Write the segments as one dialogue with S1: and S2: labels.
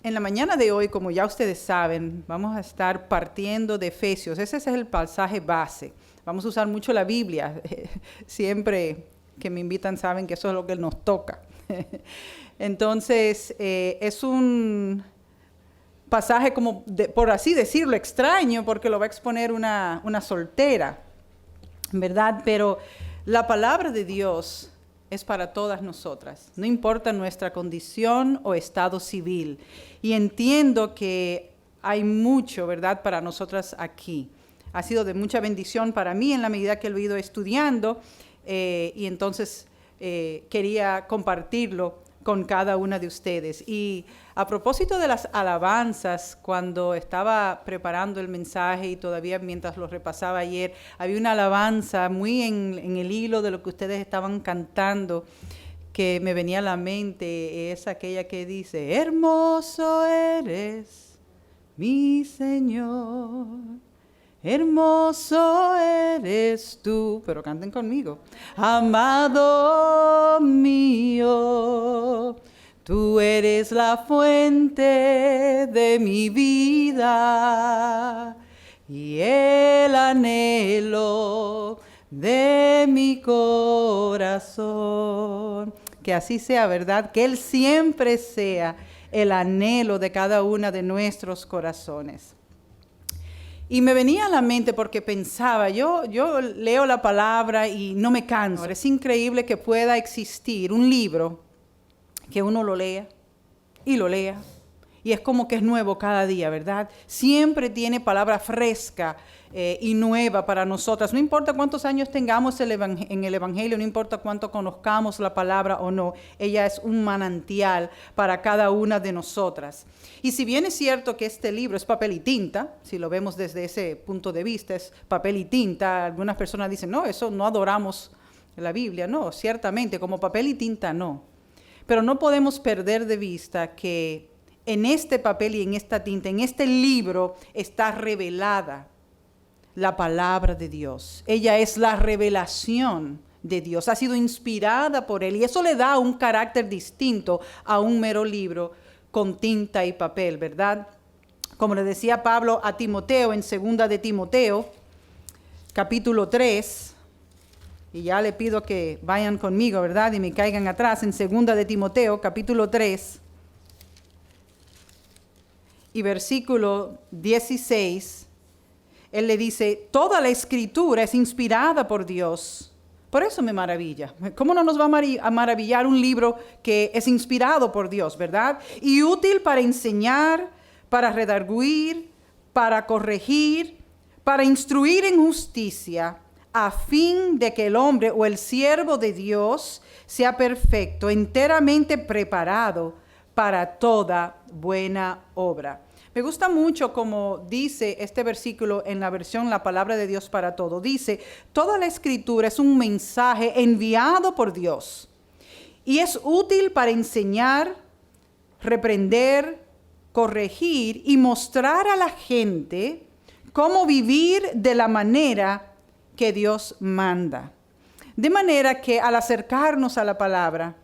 S1: en la mañana de hoy, como ya ustedes saben, vamos a estar partiendo de Efesios. Ese es el pasaje base. Vamos a usar mucho la Biblia. Siempre que me invitan saben que eso es lo que nos toca. Entonces, es un pasaje como, por así decirlo, extraño, porque lo va a exponer una soltera, ¿verdad? Pero la palabra de Dios es para todas nosotras, no importa nuestra condición o estado civil. Y entiendo que hay mucho, ¿verdad?, para nosotras aquí. Ha sido de mucha bendición para mí en la medida que lo he ido estudiando y entonces quería compartirlo con cada una de ustedes. Y a propósito de las alabanzas, cuando estaba preparando el mensaje y todavía mientras lo repasaba ayer, había una alabanza muy en el hilo de lo que ustedes estaban cantando que me venía a la mente. Es aquella que dice: hermoso eres, mi Señor, hermoso eres tú, pero canten conmigo, amado mío, tú eres la fuente de mi vida y el anhelo de mi corazón. Que así sea, ¿verdad? Que Él siempre sea el anhelo de cada una de nuestros corazones. Y me venía a la mente porque pensaba, yo leo la palabra y no me canso. Es increíble que pueda existir un libro que uno lo lea y lo lea. Y es como que es nuevo cada día, ¿verdad? Siempre tiene palabra fresca y nueva para nosotras. No importa cuántos años tengamos en el Evangelio, no importa cuánto conozcamos la palabra o no. Ella es un manantial para cada una de nosotras. Y si bien es cierto que este libro es papel y tinta, si lo vemos desde ese punto de vista, es papel y tinta. Algunas personas dicen, no, eso no adoramos la Biblia. No, ciertamente, como papel y tinta no. Pero no podemos perder de vista que en este papel y en esta tinta, en este libro, está revelada la palabra de Dios. Ella es la revelación de Dios, ha sido inspirada por Él y eso le da un carácter distinto a un mero libro con tinta y papel, ¿verdad? Como le decía Pablo a Timoteo en 2 de Timoteo, capítulo 3, y ya le pido que vayan conmigo, ¿verdad? Y me caigan atrás en 2 de Timoteo, capítulo 3, y versículo 16, él le dice, toda la escritura es inspirada por Dios. Por eso me maravilla. ¿Cómo no nos va a maravillar un libro que es inspirado por Dios, verdad? Y útil para enseñar, para redarguir, para corregir, para instruir en justicia, a fin de que el hombre o el siervo de Dios sea perfecto, enteramente preparado para toda buena obra. Me gusta mucho como dice este versículo en la versión La Palabra de Dios para Todo. Dice, toda la escritura es un mensaje enviado por Dios y es útil para enseñar, reprender, corregir y mostrar a la gente cómo vivir de la manera que Dios manda. De manera que al acercarnos a la palabra,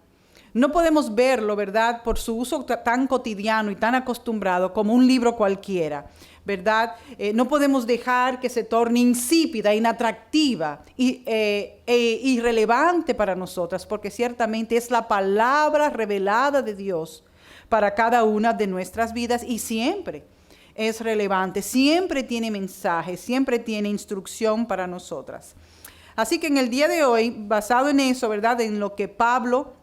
S1: no podemos verlo, ¿verdad?, por su uso tan cotidiano y tan acostumbrado como un libro cualquiera, ¿verdad? No podemos dejar que se torne insípida, inatractiva e irrelevante para nosotras, porque ciertamente es la palabra revelada de Dios para cada una de nuestras vidas y siempre es relevante, siempre tiene mensaje, siempre tiene instrucción para nosotras. Así que en el día de hoy, basado en eso, ¿verdad?, en lo que Pablo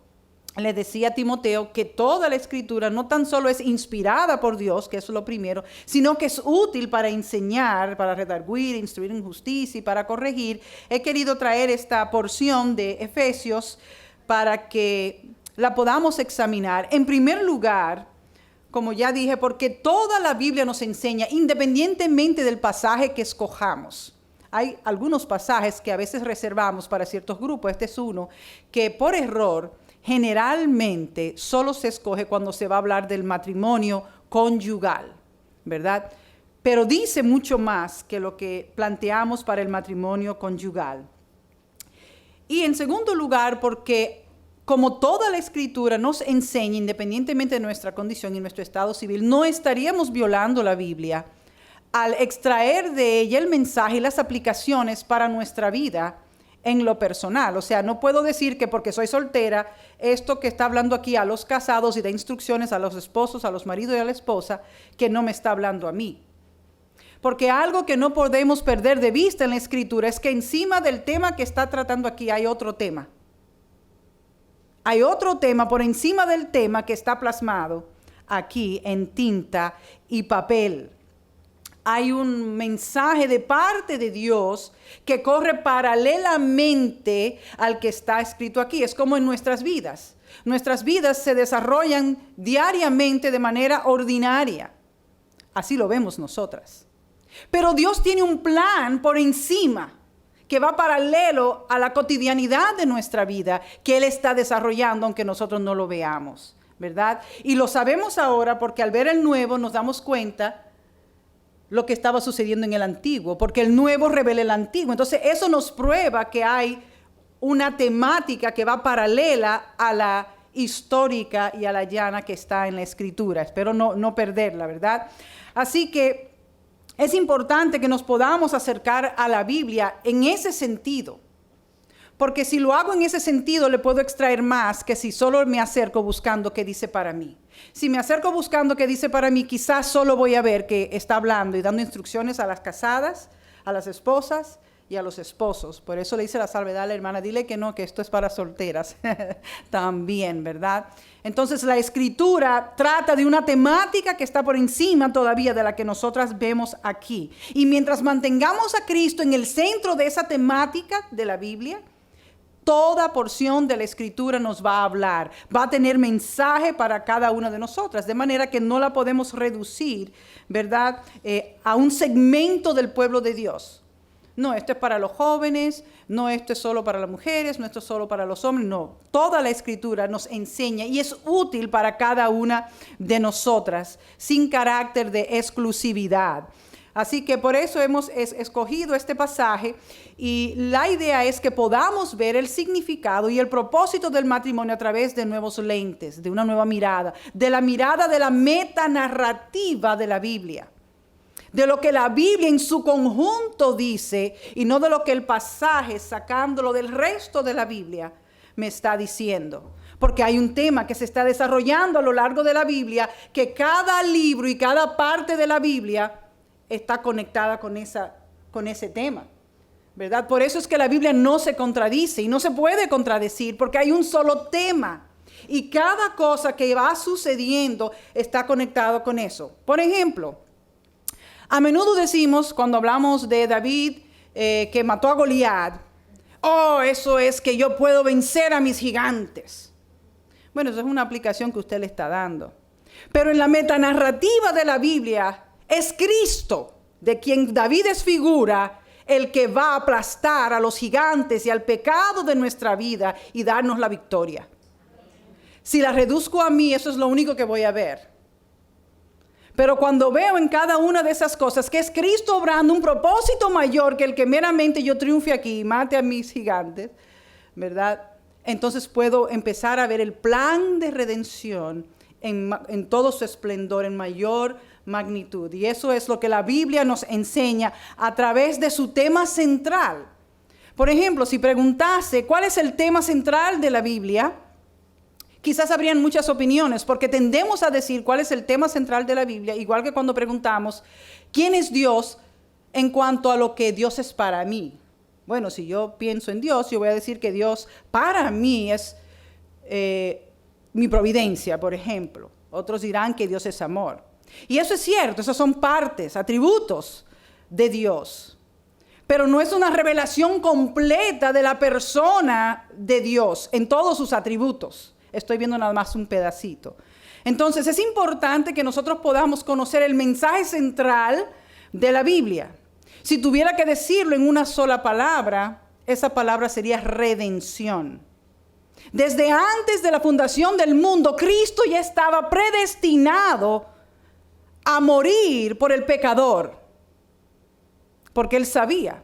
S1: le decía a Timoteo, que toda la escritura no tan solo es inspirada por Dios, que eso es lo primero, sino que es útil para enseñar, para redarguir, instruir en justicia y para corregir. He querido traer esta porción de Efesios para que la podamos examinar. En primer lugar, como ya dije, porque toda la Biblia nos enseña, independientemente del pasaje que escojamos. Hay algunos pasajes que a veces reservamos para ciertos grupos, este es uno, que por error generalmente solo se escoge cuando se va a hablar del matrimonio conyugal, ¿verdad? Pero dice mucho más que lo que planteamos para el matrimonio conyugal. Y en segundo lugar, porque como toda la Escritura nos enseña, independientemente de nuestra condición y nuestro estado civil, no estaríamos violando la Biblia al extraer de ella el mensaje y las aplicaciones para nuestra vida en lo personal. O sea, no puedo decir que porque soy soltera, esto que está hablando aquí a los casados y da instrucciones a los esposos, a los maridos y a la esposa, que no me está hablando a mí. Porque algo que no podemos perder de vista en la Escritura es que encima del tema que está tratando aquí hay otro tema. Hay otro tema por encima del tema que está plasmado aquí en tinta y papel. Hay un mensaje de parte de Dios que corre paralelamente al que está escrito aquí. Es como en nuestras vidas. Nuestras vidas se desarrollan diariamente de manera ordinaria. Así lo vemos nosotras. Pero Dios tiene un plan por encima que va paralelo a la cotidianidad de nuestra vida, que Él está desarrollando, aunque nosotros no lo veamos, ¿verdad? Y lo sabemos ahora porque al ver el nuevo nos damos cuenta lo que estaba sucediendo en el antiguo, porque el nuevo revela el antiguo. Entonces eso nos prueba que hay una temática que va paralela a la histórica y a la llana que está en la Escritura. Espero no perderla, ¿verdad? Así que es importante que nos podamos acercar a la Biblia en ese sentido, porque si lo hago en ese sentido le puedo extraer más que si solo me acerco buscando qué dice para mí. Si me acerco buscando qué dice para mí, quizás solo voy a ver que está hablando y dando instrucciones a las casadas, a las esposas y a los esposos. Por eso le dice la salvedad a la hermana, dile que no, que esto es para solteras también, ¿verdad? Entonces la Escritura trata de una temática que está por encima todavía de la que nosotras vemos aquí. Y mientras mantengamos a Cristo en el centro de esa temática de la Biblia, toda porción de la Escritura nos va a hablar, va a tener mensaje para cada una de nosotras, de manera que no la podemos reducir, ¿verdad?, a un segmento del pueblo de Dios. No, esto es para los jóvenes, no, esto es solo para las mujeres, no, esto es solo para los hombres. No, toda la Escritura nos enseña y es útil para cada una de nosotras, sin carácter de exclusividad. Así que por eso hemos escogido este pasaje y la idea es que podamos ver el significado y el propósito del matrimonio a través de nuevos lentes, de una nueva mirada, de la mirada de la metanarrativa de la Biblia. De lo que la Biblia en su conjunto dice y no de lo que el pasaje, sacándolo del resto de la Biblia, me está diciendo. Porque hay un tema que se está desarrollando a lo largo de la Biblia, que cada libro y cada parte de la Biblia está conectada con ese tema, ¿verdad? Por eso es que la Biblia no se contradice y no se puede contradecir, porque hay un solo tema. Y cada cosa que va sucediendo está conectado con eso. Por ejemplo, a menudo decimos, cuando hablamos de David que mató a Goliat, oh, eso es que yo puedo vencer a mis gigantes. Bueno, eso es una aplicación que usted le está dando. Pero en la metanarrativa de la Biblia es Cristo, de quien David es figura, el que va a aplastar a los gigantes y al pecado de nuestra vida y darnos la victoria. Si la reduzco a mí, eso es lo único que voy a ver. Pero cuando veo en cada una de esas cosas que es Cristo obrando un propósito mayor que el que meramente yo triunfe aquí y mate a mis gigantes, ¿verdad? Entonces puedo empezar a ver el plan de redención en todo su esplendor, en mayor magnitud. Y eso es lo que la Biblia nos enseña a través de su tema central. Por ejemplo, si preguntase cuál es el tema central de la Biblia, quizás habrían muchas opiniones, porque tendemos a decir cuál es el tema central de la Biblia, igual que cuando preguntamos quién es Dios en cuanto a lo que Dios es para mí. Bueno, si yo pienso en Dios, yo voy a decir que Dios para mí es mi providencia, por ejemplo. Otros dirán que Dios es amor. Y eso es cierto, esos son partes, atributos de Dios. Pero no es una revelación completa de la persona de Dios en todos sus atributos. Estoy viendo nada más un pedacito. Entonces es importante que nosotros podamos conocer el mensaje central de la Biblia. Si tuviera que decirlo en una sola palabra, esa palabra sería redención. Desde antes de la fundación del mundo, Cristo ya estaba predestinado a morir por el pecador. Porque Él sabía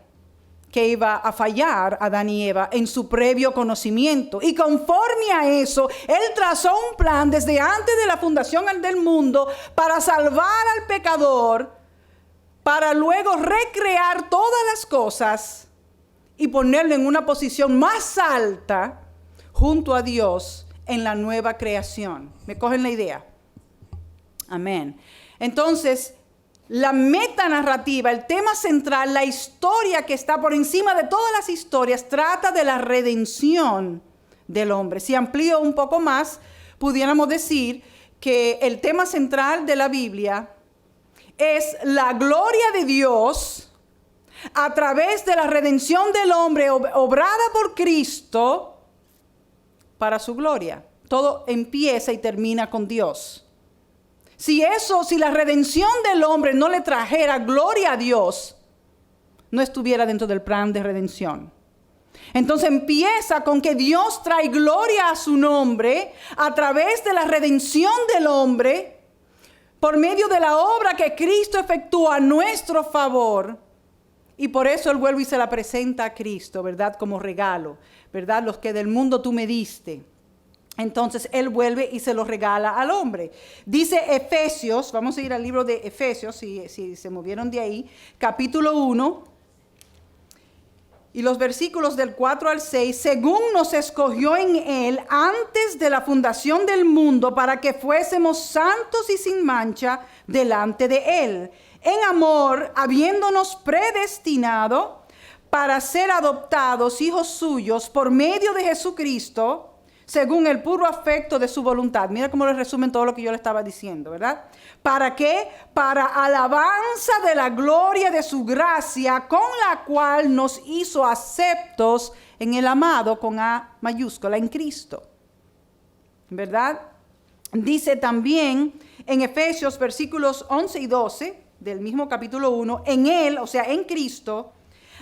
S1: que iba a fallar Adán y Eva en su previo conocimiento. Y conforme a eso, Él trazó un plan desde antes de la fundación del mundo para salvar al pecador, para luego recrear todas las cosas y ponerlo en una posición más alta junto a Dios en la nueva creación. ¿Me cogen la idea? Amén. Entonces, la metanarrativa, el tema central, la historia que está por encima de todas las historias, trata de la redención del hombre. Si amplío un poco más, pudiéramos decir que el tema central de la Biblia es la gloria de Dios a través de la redención del hombre obrada por Cristo para su gloria. Todo empieza y termina con Dios. Si la redención del hombre no le trajera gloria a Dios, no estuviera dentro del plan de redención. Entonces empieza con que Dios trae gloria a su nombre a través de la redención del hombre por medio de la obra que Cristo efectúa a nuestro favor. Y por eso Él vuelve y se la presenta a Cristo, ¿verdad? Como regalo, ¿verdad? Los que del mundo tú me diste. Entonces Él vuelve y se lo regala al hombre. Dice Efesios, vamos a ir al libro de Efesios, si se movieron de ahí, capítulo 1, y los versículos del 4 al 6, según nos escogió en Él antes de la fundación del mundo para que fuésemos santos y sin mancha delante de Él, en amor, habiéndonos predestinado para ser adoptados hijos suyos por medio de Jesucristo, según el puro afecto de su voluntad. Mira cómo le resumen todo lo que yo le estaba diciendo, ¿verdad? ¿Para qué? Para alabanza de la gloria de su gracia, con la cual nos hizo aceptos en el amado, con A mayúscula, en Cristo. ¿Verdad? Dice también en Efesios versículos 11 y 12, del mismo capítulo 1, en Él, o sea, en Cristo,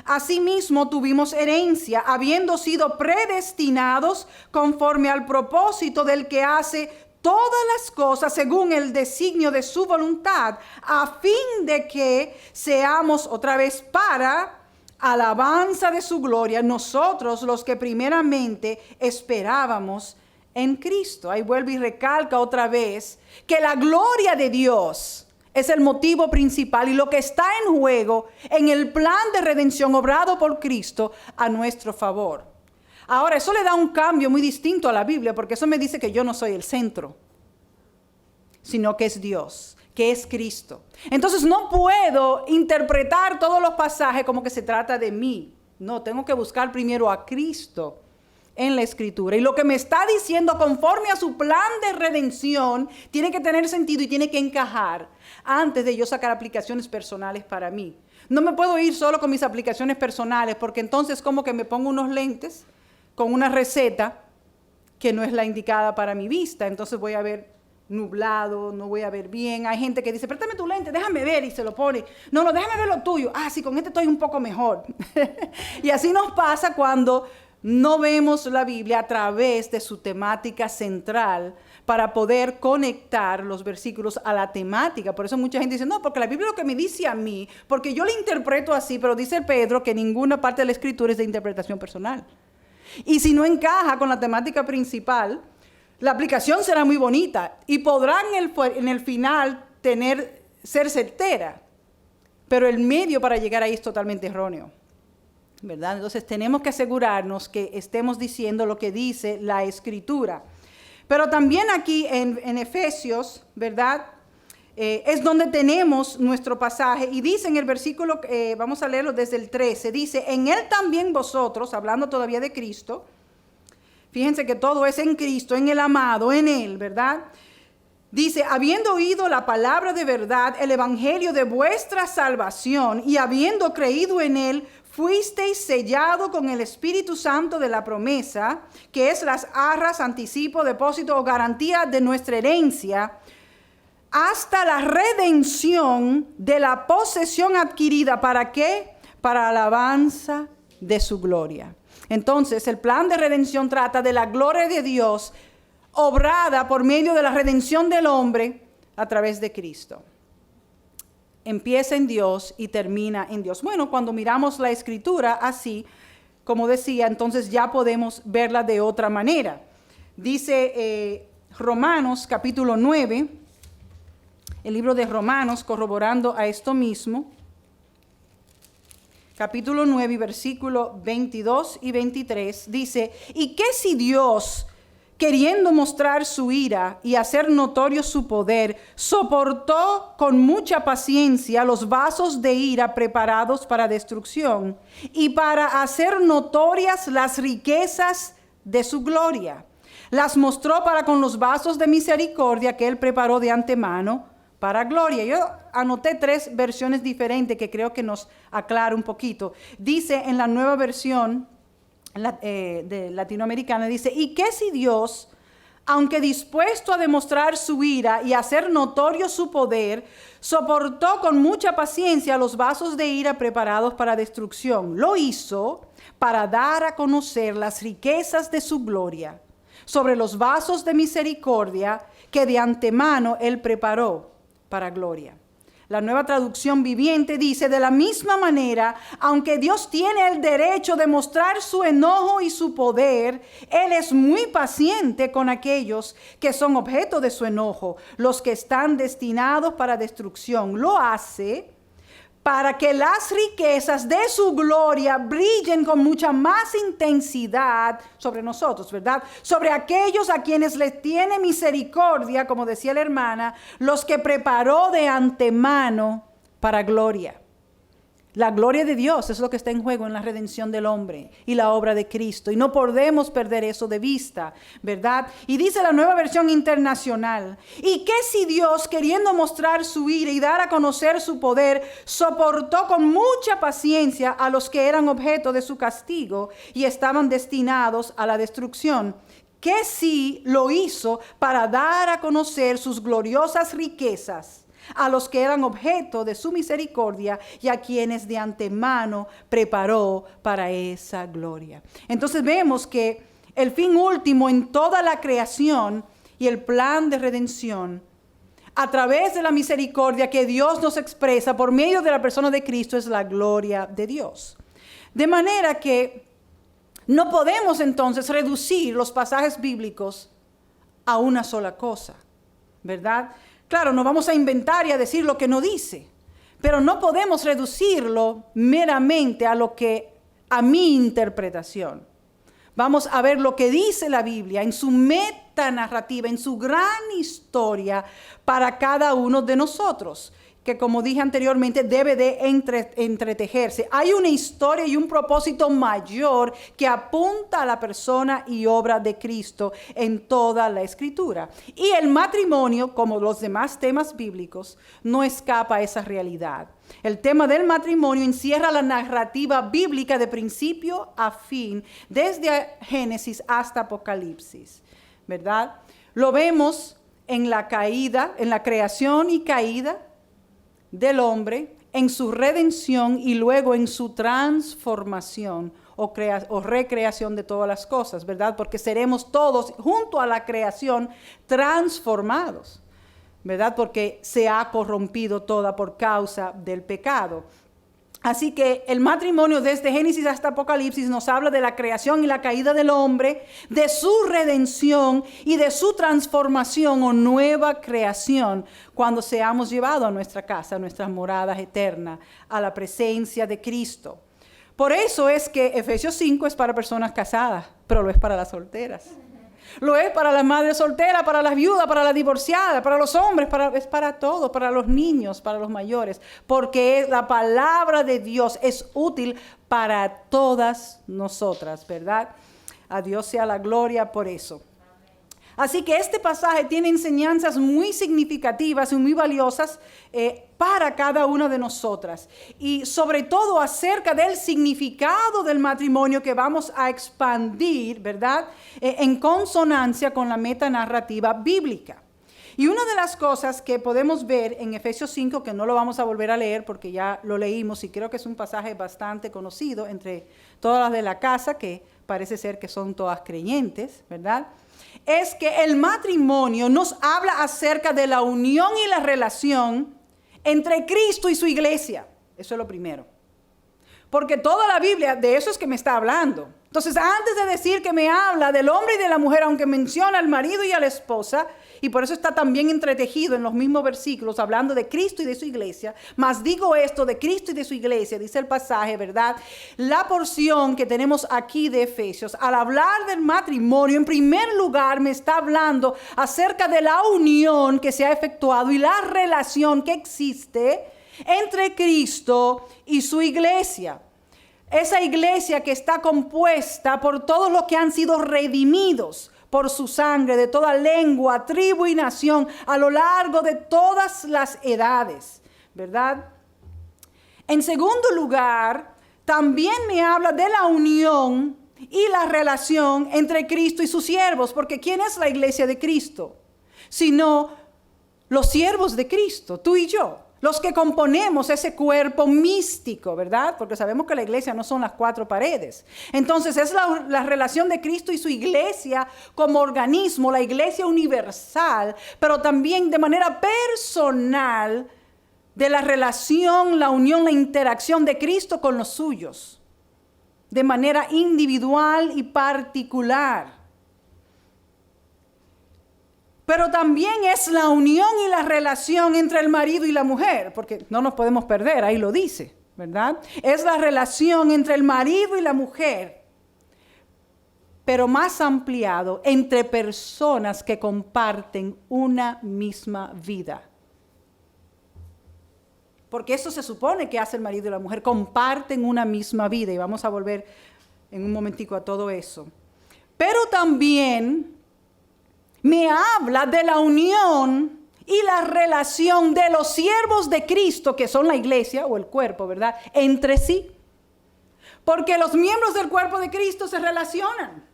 S1: asimismo tuvimos herencia, habiendo sido predestinados conforme al propósito del que hace todas las cosas según el designio de su voluntad, a fin de que seamos otra vez para alabanza de su gloria, nosotros los que primeramente esperábamos en Cristo. Ahí vuelve y recalca otra vez que la gloria de Dios es el motivo principal y lo que está en juego en el plan de redención obrado por Cristo a nuestro favor. Ahora, eso le da un cambio muy distinto a la Biblia, porque eso me dice que yo no soy el centro, sino que es Dios, que es Cristo. Entonces no puedo interpretar todos los pasajes como que se trata de mí. No, tengo que buscar primero a Cristo en la Escritura. Y lo que me está diciendo conforme a su plan de redención tiene que tener sentido y tiene que encajar antes de yo sacar aplicaciones personales para mí. No me puedo ir solo con mis aplicaciones personales, porque entonces como que me pongo unos lentes con una receta que no es la indicada para mi vista. Entonces voy a ver nublado, no voy a ver bien. Hay gente que dice, préstame tu lente, déjame ver, y se lo pone. No, déjame ver lo tuyo. Ah, sí, con este estoy un poco mejor. Y así nos pasa cuando no vemos la Biblia a través de su temática central para poder conectar los versículos a la temática. Por eso mucha gente dice, no, porque la Biblia es lo que me dice a mí, porque yo le interpreto así, pero dice Pedro que ninguna parte de la Escritura es de interpretación personal. Y si no encaja con la temática principal, la aplicación será muy bonita y podrá en el final ser certera, pero el medio para llegar ahí es totalmente erróneo, ¿verdad? Entonces tenemos que asegurarnos que estemos diciendo lo que dice la Escritura. Pero también aquí en Efesios, ¿verdad? Es donde tenemos nuestro pasaje y dice en el versículo, vamos a leerlo desde el 13, dice, en Él también vosotros, hablando todavía de Cristo, fíjense que todo es en Cristo, en el amado, en Él, ¿verdad? Dice, habiendo oído la palabra de verdad, el evangelio de vuestra salvación, y habiendo creído en Él, fuisteis sellado con el Espíritu Santo de la promesa, que es las arras, anticipo, depósito o garantía de nuestra herencia, hasta la redención de la posesión adquirida. ¿Para qué? Para alabanza de su gloria. Entonces, el plan de redención trata de la gloria de Dios obrada por medio de la redención del hombre a través de Cristo. empieza en Dios y termina en Dios. Bueno, cuando miramos la Escritura así, como decía, entonces ya podemos verla de otra manera. Dice Romanos capítulo 9, el libro de Romanos, corroborando a esto mismo, capítulo 9, versículo 22 y 23, dice, ¿y qué si Dios, queriendo mostrar su ira y hacer notorio su poder, soportó con mucha paciencia los vasos de ira preparados para destrucción y para hacer notorias las riquezas de su gloria? Las mostró para con los vasos de misericordia que él preparó de antemano para gloria. Yo anoté 3 versiones diferentes que creo que nos aclara un poquito. Dice en la nueva versión de latinoamericana, dice, ¿y qué si Dios, aunque dispuesto a demostrar su ira y hacer notorio su poder, soportó con mucha paciencia los vasos de ira preparados para destrucción? Lo hizo para dar a conocer las riquezas de su gloria sobre los vasos de misericordia que de antemano él preparó para gloria. La Nueva Traducción Viviente dice, de la misma manera, aunque Dios tiene el derecho de mostrar su enojo y su poder, Él es muy paciente con aquellos que son objeto de su enojo, los que están destinados para destrucción. Lo hace para que las riquezas de su gloria brillen con mucha más intensidad sobre nosotros, ¿verdad? Sobre aquellos a quienes les tiene misericordia, como decía la hermana, los que preparó de antemano para gloria. La gloria de Dios es lo que está en juego en la redención del hombre y la obra de Cristo. Y no podemos perder eso de vista, ¿verdad? Y dice la Nueva Versión Internacional, ¿y qué si Dios, queriendo mostrar su ira y dar a conocer su poder, soportó con mucha paciencia a los que eran objeto de su castigo y estaban destinados a la destrucción? ¿Qué si lo hizo para dar a conocer sus gloriosas riquezas a los que eran objeto de su misericordia y a quienes de antemano preparó para esa gloria? Entonces vemos que el fin último en toda la creación y el plan de redención a través de la misericordia que Dios nos expresa por medio de la persona de Cristo es la gloria de Dios. De manera que no podemos entonces reducir los pasajes bíblicos a una sola cosa, ¿verdad? Claro, no vamos a inventar y a decir lo que no dice, pero no podemos reducirlo meramente a mi interpretación. Vamos a ver lo que dice la Biblia en su metanarrativa, en su gran historia para cada uno de nosotros, que como dije anteriormente debe de entretejerse. Hay una historia y un propósito mayor que apunta a la persona y obra de Cristo en toda la Escritura. Y el matrimonio, como los demás temas bíblicos, no escapa a esa realidad. El tema del matrimonio encierra la narrativa bíblica de principio a fin, desde Génesis hasta Apocalipsis, ¿verdad? Lo vemos en la caída, en la creación y caída del hombre, en su redención y luego en su transformación o recreación de todas las cosas, ¿verdad? Porque seremos todos, junto a la creación, transformados, ¿verdad? Porque se ha corrompido toda por causa del pecado. Así que el matrimonio desde Génesis hasta Apocalipsis nos habla de la creación y la caída del hombre, de su redención y de su transformación o nueva creación cuando seamos llevados a nuestra casa, a nuestras moradas eternas, a la presencia de Cristo. Por eso es que Efesios 5 es para personas casadas, pero lo es para las solteras. Lo es para las madres solteras, para las viudas, para las divorciadas, para los hombres, es para todos, para los niños, para los mayores, porque la palabra de Dios es útil para todas nosotras, ¿verdad? A Dios sea la gloria por eso. Así que este pasaje tiene enseñanzas muy significativas y muy valiosas para cada una de nosotras. Y sobre todo acerca del significado del matrimonio que vamos a expandir, ¿verdad? En consonancia con la metanarrativa bíblica. Y una de las cosas que podemos ver en Efesios 5, que no lo vamos a volver a leer porque ya lo leímos y creo que es un pasaje bastante conocido entre todas las de la casa, que parece ser que son todas creyentes, ¿verdad? Es que el matrimonio nos habla acerca de la unión y la relación entre Cristo y su iglesia. Eso es lo primero. Porque toda la Biblia de eso es que me está hablando. Entonces, antes de decir que me habla del hombre y de la mujer, aunque menciona al marido y a la esposa, y por eso está también entretejido en los mismos versículos, hablando de Cristo y de su iglesia, más digo esto de Cristo y de su iglesia, dice el pasaje, ¿verdad? La porción que tenemos aquí de Efesios, al hablar del matrimonio, en primer lugar me está hablando acerca de la unión que se ha efectuado y la relación que existe entre Cristo y su iglesia. Esa iglesia que está compuesta por todos los que han sido redimidos por su sangre, de toda lengua, tribu y nación, a lo largo de todas las edades, ¿verdad? En segundo lugar, también me habla de la unión y la relación entre Cristo y sus siervos, porque ¿quién es la iglesia de Cristo? Sino los siervos de Cristo, tú y yo. Los que componemos ese cuerpo místico, ¿verdad? Porque sabemos que la iglesia no son las cuatro paredes. Entonces es la relación de Cristo y su iglesia como organismo, la iglesia universal, pero también de manera personal de la relación, la unión, la interacción de Cristo con los suyos, de manera individual y particular. Pero también es la unión y la relación entre el marido y la mujer, porque no nos podemos perder, ahí lo dice, ¿verdad? Es la relación entre el marido y la mujer, pero más ampliado, entre personas que comparten una misma vida. Porque eso se supone que hace el marido y la mujer, comparten una misma vida, y vamos a volver en un momentico a todo eso. Pero también me habla de la unión y la relación de los siervos de Cristo, que son la iglesia o el cuerpo, ¿verdad? Entre sí. Porque los miembros del cuerpo de Cristo se relacionan.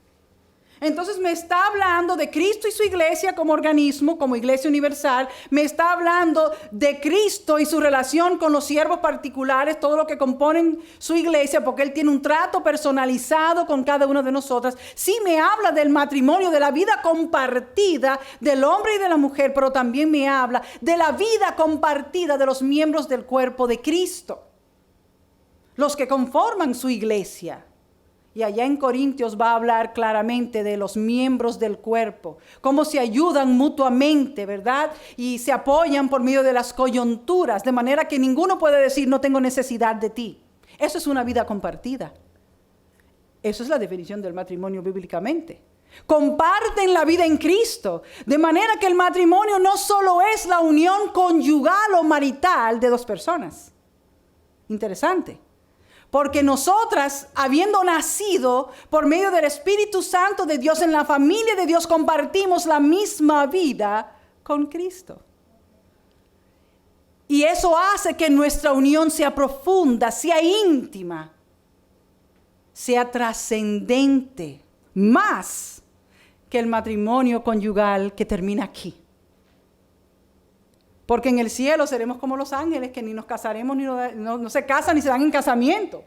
S1: Entonces me está hablando de Cristo y su iglesia como organismo, como iglesia universal. Me está hablando de Cristo y su relación con los siervos particulares, todo lo que componen su iglesia, porque Él tiene un trato personalizado con cada una de nosotras. Sí me habla del matrimonio, de la vida compartida del hombre y de la mujer, pero también me habla de la vida compartida de los miembros del cuerpo de Cristo, los que conforman su iglesia. Y allá en Corintios va a hablar claramente de los miembros del cuerpo, cómo se ayudan mutuamente, ¿verdad? Y se apoyan por medio de las coyunturas, de manera que ninguno puede decir no tengo necesidad de ti. Eso es una vida compartida. Eso es la definición del matrimonio bíblicamente. Comparten la vida en Cristo, de manera que el matrimonio no solo es la unión conyugal o marital de dos personas. Interesante. Porque nosotras, habiendo nacido por medio del Espíritu Santo de Dios en la familia de Dios, compartimos la misma vida con Cristo. Y eso hace que nuestra unión sea profunda, sea íntima, sea trascendente, más que el matrimonio conyugal que termina aquí. Porque en el cielo seremos como los ángeles, que ni nos casaremos, ni no se casan ni se dan en casamiento.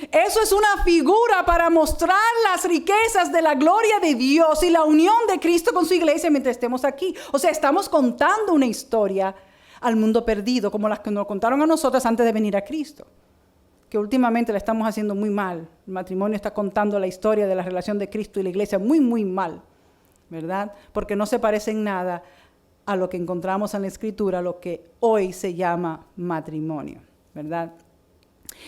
S1: Eso es una figura para mostrar las riquezas de la gloria de Dios y la unión de Cristo con su iglesia mientras estemos aquí. O sea, estamos contando una historia al mundo perdido, como las que nos contaron a nosotras antes de venir a Cristo. Que últimamente la estamos haciendo muy mal. El matrimonio está contando la historia de la relación de Cristo y la iglesia muy, muy mal, ¿verdad? Porque no se parece en nada a lo que encontramos en la Escritura, lo que hoy se llama matrimonio, ¿verdad?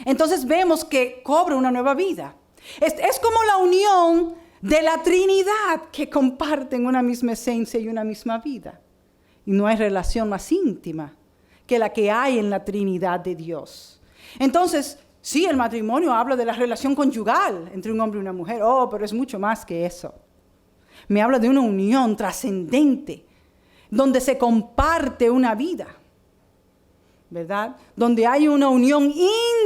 S1: Entonces vemos que cobra una nueva vida. Es como la unión de la Trinidad, que comparten una misma esencia y una misma vida. Y no hay relación más íntima que la que hay en la Trinidad de Dios. Entonces, sí, el matrimonio habla de la relación conyugal entre un hombre y una mujer. Oh, pero es mucho más que eso. Me habla de una unión trascendente, donde se comparte una vida, ¿verdad? Donde hay una unión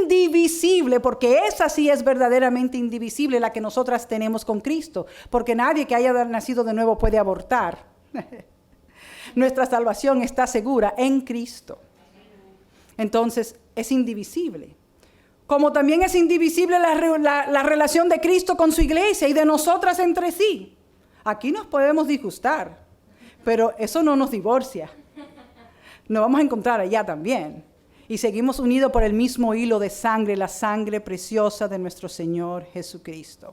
S1: indivisible, porque esa sí es verdaderamente indivisible, la que nosotras tenemos con Cristo, porque nadie que haya nacido de nuevo puede abortar. Nuestra salvación está segura en Cristo. Entonces, es indivisible. Como también es indivisible la relación de Cristo con su iglesia y de nosotras entre sí. Aquí nos podemos disgustar, pero eso no nos divorcia. nos vamos a encontrar allá también. Y seguimos unidos por el mismo hilo de sangre, la sangre preciosa de nuestro Señor Jesucristo.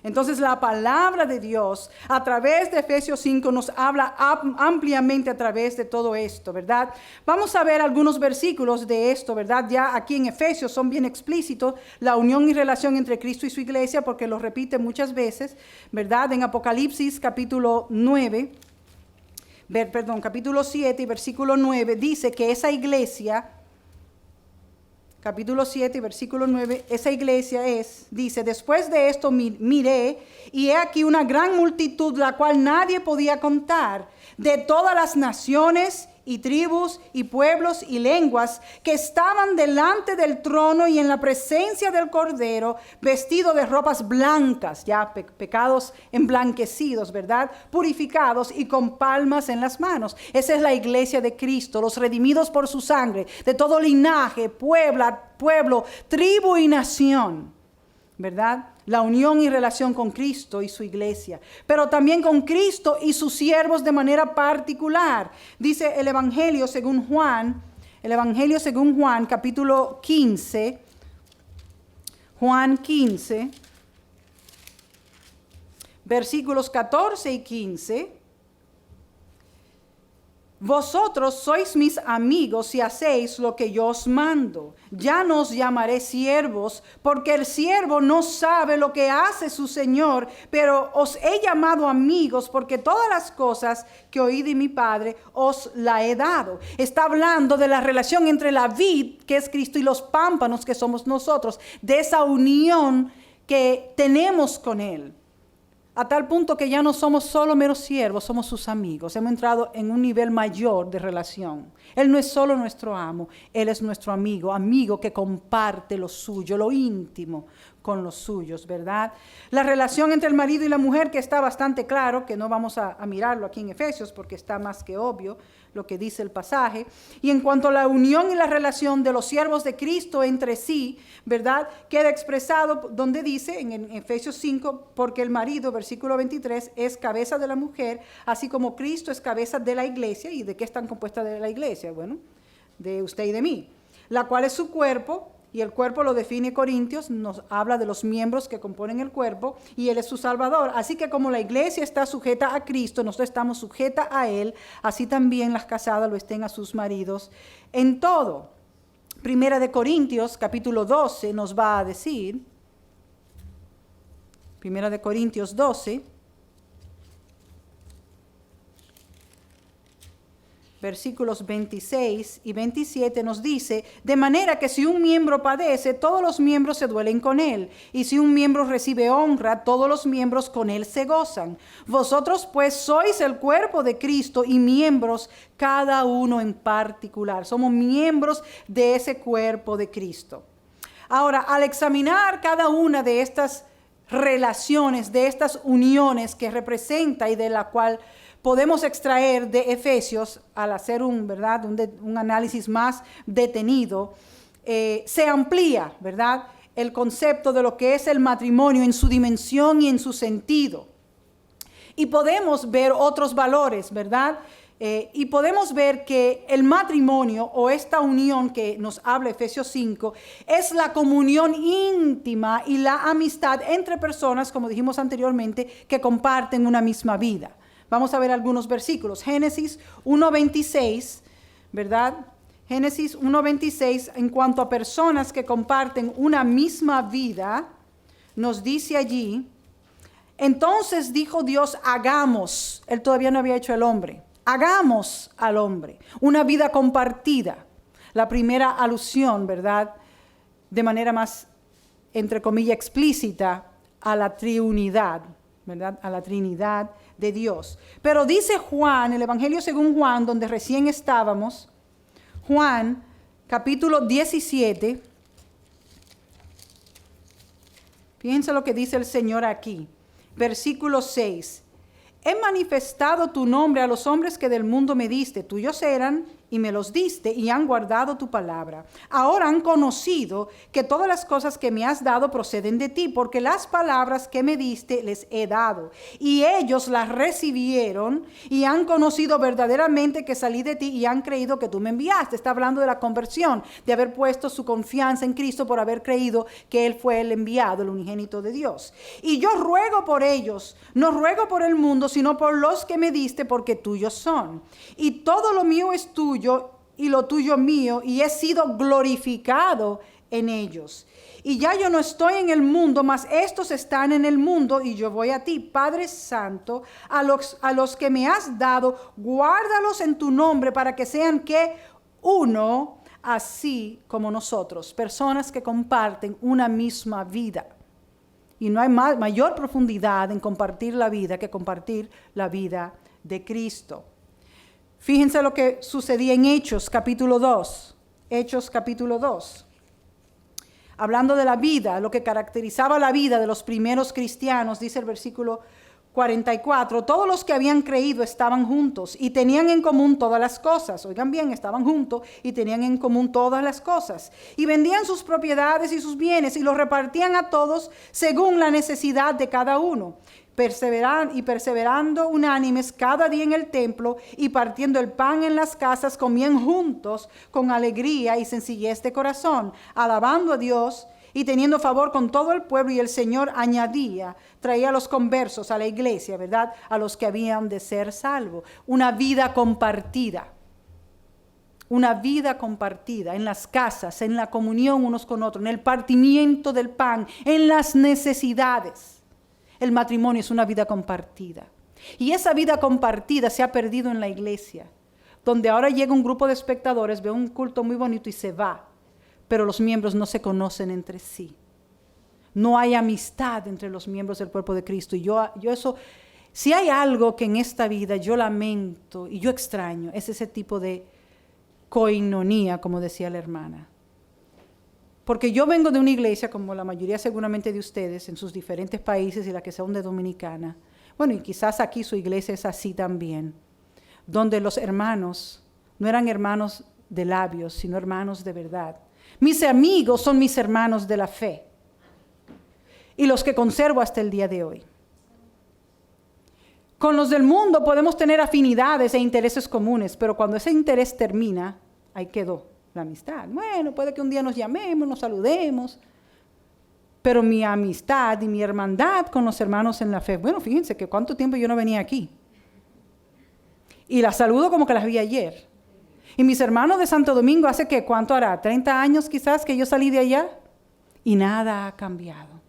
S1: Entonces la palabra de Dios a través de Efesios 5 nos habla ampliamente a través de todo esto, ¿verdad? Vamos a ver algunos versículos de esto, ¿verdad? Ya aquí en Efesios son bien explícitos la unión y relación entre Cristo y su iglesia, porque lo repite muchas veces, ¿verdad? En Apocalipsis capítulo 7 y versículo 9 dice que esa iglesia, capítulo 7 y versículo 9, esa iglesia dice, después de esto miré, y he aquí una gran multitud, la cual nadie podía contar, de todas las naciones y tribus y pueblos y lenguas, que estaban delante del trono y en la presencia del Cordero, vestidos de ropas blancas, ya pecados emblanquecidos, ¿verdad? Purificados y con palmas en las manos. Esa es la iglesia de Cristo, los redimidos por su sangre, de todo linaje, pueblo, tribu y nación, ¿verdad? La unión y relación con Cristo y su iglesia, pero también con Cristo y sus siervos de manera particular. Dice el Evangelio según Juan, capítulo 15, Juan 15, versículos 14 y 15. Vosotros sois mis amigos si hacéis lo que yo os mando. Ya no os llamaré siervos, porque el siervo no sabe lo que hace su señor, pero os he llamado amigos, porque todas las cosas que oí de mi Padre os la he dado. Está hablando de la relación entre la vid, que es Cristo, y los pámpanos, que somos nosotros, de esa unión que tenemos con Él. A tal punto que ya no somos solo meros siervos, somos sus amigos. Hemos entrado en un nivel mayor de relación. Él no es solo nuestro amo, Él es nuestro amigo que comparte lo suyo, lo íntimo con los suyos, ¿verdad? La relación entre el marido y la mujer, que está bastante claro, que no vamos a mirarlo aquí en Efesios porque está más que obvio lo que dice el pasaje. Y en cuanto a la unión y la relación de los siervos de Cristo entre sí, ¿verdad? Queda expresado donde dice en Efesios 5, porque el marido, versículo 23, es cabeza de la mujer, así como Cristo es cabeza de la iglesia. ¿Y de qué están compuestas de la iglesia? Bueno, de usted y de mí, la cual es su cuerpo. Y el cuerpo lo define Corintios, nos habla de los miembros que componen el cuerpo, y Él es su Salvador. Así que como la iglesia está sujeta a Cristo, nosotros estamos sujetas a Él, así también las casadas lo estén a sus maridos en todo. Primera de Corintios, capítulo 12, nos va a decir, Primera de Corintios 12, versículos 26 y 27 nos dice, de manera que si un miembro padece, todos los miembros se duelen con él, y si un miembro recibe honra, todos los miembros con él se gozan. Vosotros pues sois el cuerpo de Cristo y miembros cada uno en particular. Somos miembros de ese cuerpo de Cristo. Ahora, al examinar cada una de estas relaciones, de estas uniones que representa y de la cual podemos extraer de Efesios, al hacer un análisis más detenido, se amplía, ¿verdad?, el concepto de lo que es el matrimonio en su dimensión y en su sentido. Y podemos ver otros valores, ¿verdad? Y podemos ver que el matrimonio o esta unión que nos habla Efesios 5 es la comunión íntima y la amistad entre personas, como dijimos anteriormente, que comparten una misma vida. Vamos a ver algunos versículos. Génesis 1:26, ¿verdad? Génesis 1:26, en cuanto a personas que comparten una misma vida, nos dice allí, entonces dijo Dios, hagamos, Él todavía no había hecho el hombre, hagamos al hombre, una vida compartida. La primera alusión, ¿verdad?, de manera más, entre comillas, explícita a la triunidad, ¿verdad?, a la Trinidad de Dios. Pero dice Juan, el Evangelio según Juan, donde recién estábamos, Juan, capítulo 17, fíjense lo que dice el Señor aquí, versículo 6. He manifestado tu nombre a los hombres que del mundo me diste, tuyos eran, y me los diste y han guardado tu palabra. Ahora han conocido que todas las cosas que me has dado proceden de ti, porque las palabras que me diste les he dado. Y ellos las recibieron y han conocido verdaderamente que salí de ti y han creído que tú me enviaste. Está hablando de la conversión, de haber puesto su confianza en Cristo por haber creído que Él fue el enviado, el unigénito de Dios. Y yo ruego por ellos, no ruego por el mundo, sino por los que me diste, porque tuyos son. Y todo lo mío es tuyo y lo tuyo mío, y he sido glorificado en ellos. Y ya yo no estoy en el mundo, mas estos están en el mundo y yo voy a ti. Padre Santo, a los que me has dado, guárdalos en tu nombre para que sean que uno, así como nosotros, personas que comparten una misma vida. Y no hay mayor profundidad en compartir la vida que compartir la vida de Cristo. Fíjense lo que sucedía en Hechos capítulo 2. Hechos capítulo 2. Hablando de la vida, lo que caracterizaba la vida de los primeros cristianos, dice el versículo 44, todos los que habían creído estaban juntos y tenían en común todas las cosas. Oigan bien, estaban juntos y tenían en común todas las cosas. Y vendían sus propiedades y sus bienes y los repartían a todos según la necesidad de cada uno. Perseverando unánimes cada día en el templo y partiendo el pan en las casas, comían juntos con alegría y sencillez de corazón, alabando a Dios y teniendo favor con todo el pueblo, y el Señor traía a los conversos a la iglesia, ¿verdad? A los que habían de ser salvos. Una vida compartida. Una vida compartida en las casas, en la comunión unos con otros, en el partimiento del pan, en las necesidades. El matrimonio es una vida compartida. Y esa vida compartida se ha perdido en la iglesia, donde ahora llega un grupo de espectadores, ve un culto muy bonito y se va. Pero los miembros no se conocen entre sí. No hay amistad entre los miembros del cuerpo de Cristo. Y yo eso, si hay algo que en esta vida yo lamento y yo extraño, es ese tipo de koinonía, como decía la hermana. Porque yo vengo de una iglesia, como la mayoría seguramente de ustedes, en sus diferentes países y la que son de Dominicana. Bueno, y quizás aquí su iglesia es así también, donde los hermanos no eran hermanos de labios, sino hermanos de verdad. Mis amigos son mis hermanos de la fe y los que conservo hasta el día de hoy. Con los del mundo podemos tener afinidades e intereses comunes, pero cuando ese interés termina, ahí quedó la amistad. Bueno, puede que un día nos llamemos, nos saludemos, pero mi amistad y mi hermandad con los hermanos en la fe, bueno, fíjense que cuánto tiempo yo no venía aquí. Y las saludo como que las vi ayer. Y mis hermanos de Santo Domingo, ¿hace qué? ¿Cuánto hará? 30 años quizás que yo salí de allá. Y nada ha cambiado.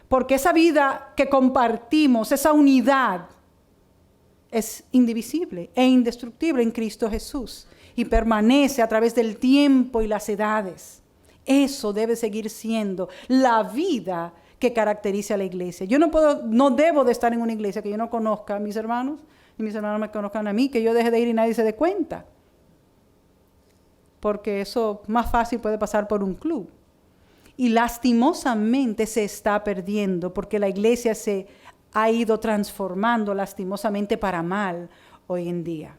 S1: Porque esa vida que compartimos, esa unidad, es indivisible e indestructible en Cristo Jesús. Y permanece a través del tiempo y las edades. Eso debe seguir siendo la vida que caracteriza a la iglesia. Yo no debo de estar en una iglesia que yo no conozca a mis hermanos, y mis hermanos me conozcan a mí, que yo deje de ir y nadie se dé cuenta. Porque eso más fácil puede pasar por un club. Y lastimosamente se está perdiendo, porque la iglesia se ha ido transformando lastimosamente para mal hoy en día.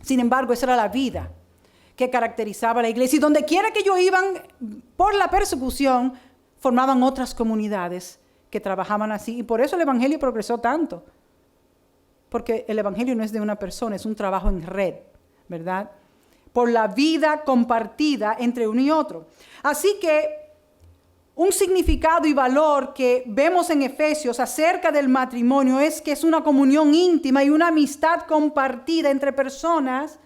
S1: Sin embargo, esa era la vida que caracterizaba a la iglesia. Y donde quiera que ellos iban por la persecución, formaban otras comunidades que trabajaban así. Y por eso el evangelio progresó tanto. Porque el evangelio no es de una persona, es un trabajo en red, ¿verdad? Por la vida compartida entre uno y otro. Así que un significado y valor que vemos en Efesios acerca del matrimonio es que es una comunión íntima y una amistad compartida entre personas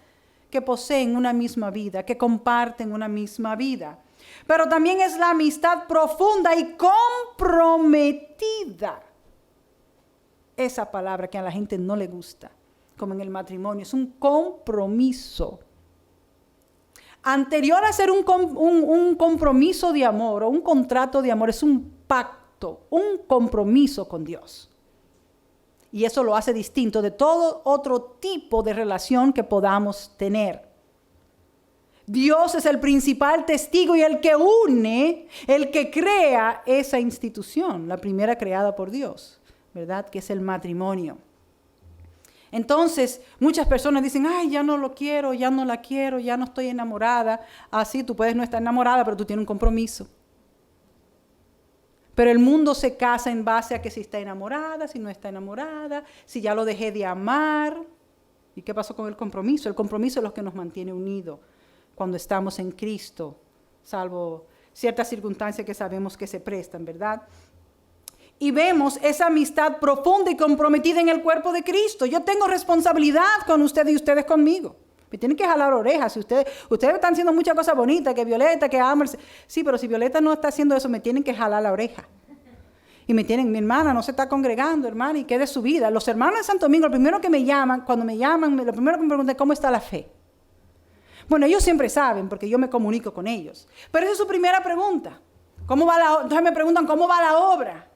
S1: que poseen una misma vida, que comparten una misma vida. Pero también es la amistad profunda y comprometida. Esa palabra que a la gente no le gusta, como en el matrimonio, es un compromiso. Anterior a ser un compromiso de amor o un contrato de amor, es un pacto, un compromiso con Dios. Y eso lo hace distinto de todo otro tipo de relación que podamos tener. Dios es el principal testigo y el que une, el que crea esa institución, la primera creada por Dios, ¿verdad? Que es el matrimonio. Entonces, muchas personas dicen, ay, ya no lo quiero, ya no la quiero, ya no estoy enamorada. Así, tú puedes no estar enamorada, pero tú tienes un compromiso. Pero el mundo se casa en base a que si está enamorada, si no está enamorada, si ya lo dejé de amar. ¿Y qué pasó con el compromiso? El compromiso es lo que nos mantiene unidos cuando estamos en Cristo, salvo ciertas circunstancias que sabemos que se prestan, ¿verdad? Y vemos esa amistad profunda y comprometida en el cuerpo de Cristo. Yo tengo responsabilidad con ustedes y ustedes conmigo. Me tienen que jalar orejas. Si ustedes están haciendo muchas cosas bonitas, que Violeta, que Amber. Sí, pero si Violeta no está haciendo eso, me tienen que jalar la oreja. Y mi hermana no se está congregando, hermana, y qué de su vida. Los hermanos de Santo Domingo, lo primero que me llaman, cuando me llaman, lo primero que me preguntan es ¿cómo está la fe? Bueno, ellos siempre saben, porque yo me comunico con ellos. Pero esa es su primera pregunta. Entonces me preguntan, ¿cómo va la obra?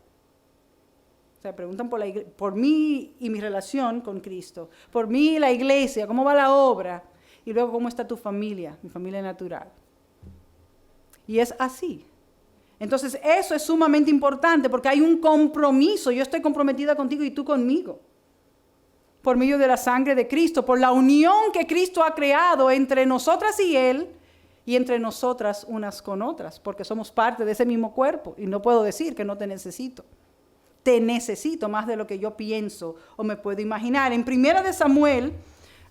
S1: O sea, preguntan por mí y mi relación con Cristo. Por mí y la iglesia, ¿cómo va la obra? Y luego, ¿cómo está tu familia? Mi familia natural. Y es así. Entonces, eso es sumamente importante porque hay un compromiso. Yo estoy comprometida contigo y tú conmigo. Por medio de la sangre de Cristo, por la unión que Cristo ha creado entre nosotras y Él y entre nosotras unas con otras, porque somos parte de ese mismo cuerpo y no puedo decir que no te necesito. Te necesito más de lo que yo pienso o me puedo imaginar. En 1 de Samuel,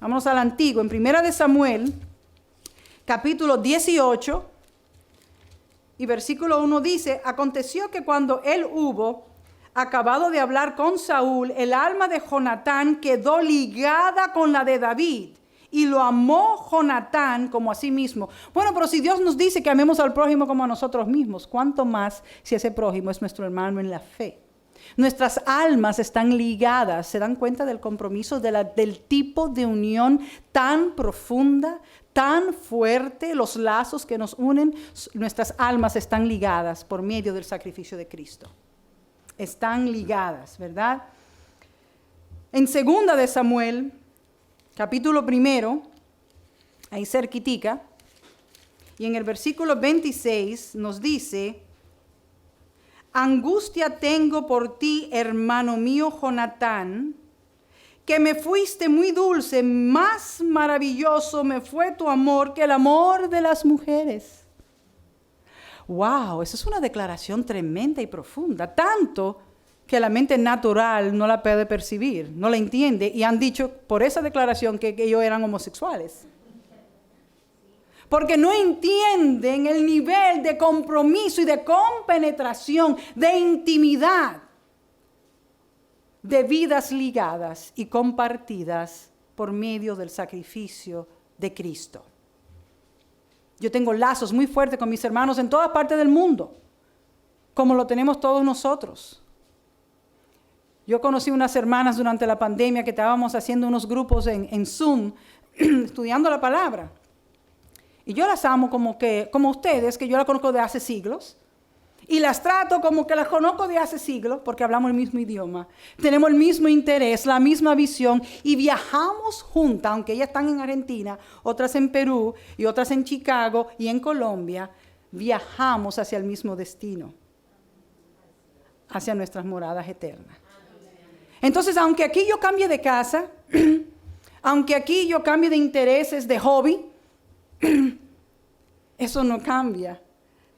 S1: vámonos al antiguo, en 1 de Samuel, capítulo 18 y versículo 1 dice, aconteció que cuando él hubo acabado de hablar con Saúl, el alma de Jonatán quedó ligada con la de David y lo amó Jonatán como a sí mismo. Bueno, pero si Dios nos dice que amemos al prójimo como a nosotros mismos, ¿cuánto más si ese prójimo es nuestro hermano en la fe? Nuestras almas están ligadas, ¿se dan cuenta del compromiso, del tipo de unión tan profunda, tan fuerte, los lazos que nos unen? Nuestras almas están ligadas por medio del sacrificio de Cristo. Están ligadas, ¿verdad? En 2 de Samuel, capítulo 1, ahí cerquitica, y en el versículo 26 nos dice, angustia tengo por ti, hermano mío Jonatán, que me fuiste muy dulce, más maravilloso me fue tu amor que el amor de las mujeres. Wow, esa es una declaración tremenda y profunda, tanto que la mente natural no la puede percibir, no la entiende, y han dicho por esa declaración que ellos eran homosexuales. Porque no entienden el nivel de compromiso y de compenetración, de intimidad, de vidas ligadas y compartidas por medio del sacrificio de Cristo. Yo tengo lazos muy fuertes con mis hermanos en todas partes del mundo, como lo tenemos todos nosotros. Yo conocí unas hermanas durante la pandemia que estábamos haciendo unos grupos en Zoom, estudiando la palabra. Y yo las amo como ustedes, que yo las conozco de hace siglos. Y las trato como que las conozco de hace siglos, porque hablamos el mismo idioma. Tenemos el mismo interés, la misma visión, y viajamos juntas, aunque ellas están en Argentina, otras en Perú, y otras en Chicago y en Colombia, viajamos hacia el mismo destino, hacia nuestras moradas eternas. Entonces, aunque aquí yo cambie de casa, aunque aquí yo cambie de intereses, de hobby, eso no cambia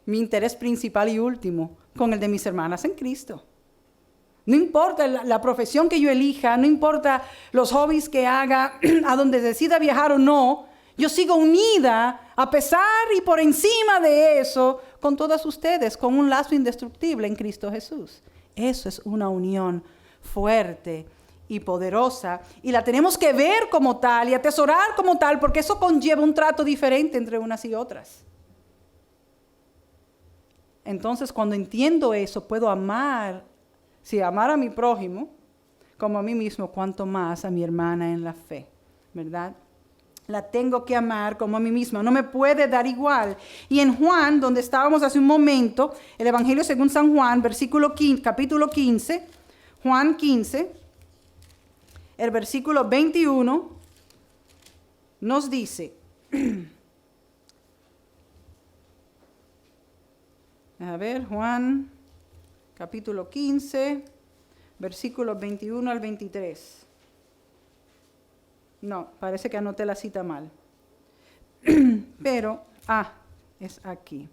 S1: mi interés principal y último con el de mis hermanas en Cristo. No importa la profesión que yo elija, no importa los hobbies que haga, a donde decida viajar o no, yo sigo unida a pesar y por encima de eso con todas ustedes, con un lazo indestructible en Cristo Jesús. Eso es una unión fuerte y poderosa, y la tenemos que ver como tal y atesorar como tal, porque eso conlleva un trato diferente entre unas y otras. Entonces, cuando entiendo eso, puedo amar a mi prójimo como a mí mismo, cuanto más a mi hermana en la fe, ¿verdad? La tengo que amar como a mí misma, no me puede dar igual. Y en Juan, donde estábamos hace un momento, el Evangelio según San Juan, capítulo 15, Juan 15, el versículo 21, nos dice, a ver, Juan, capítulo 15, versículos 21 al 23. No, parece que anoté la cita mal. Pero, es aquí.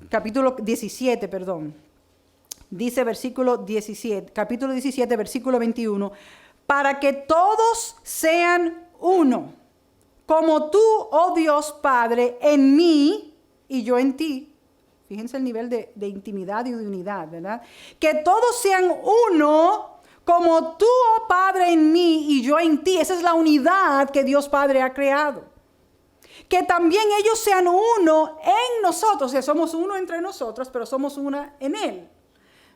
S1: Capítulo 17, perdón. Dice versículo 17, capítulo 17, versículo 21. Para que todos sean uno, como tú, oh Dios Padre, en mí y yo en ti. Fíjense el nivel de intimidad y de unidad, ¿verdad? Que todos sean uno, como tú, oh Padre, en mí y yo en ti. Esa es la unidad que Dios Padre ha creado. Que también ellos sean uno en nosotros. O sea, somos uno entre nosotros, pero somos una en Él,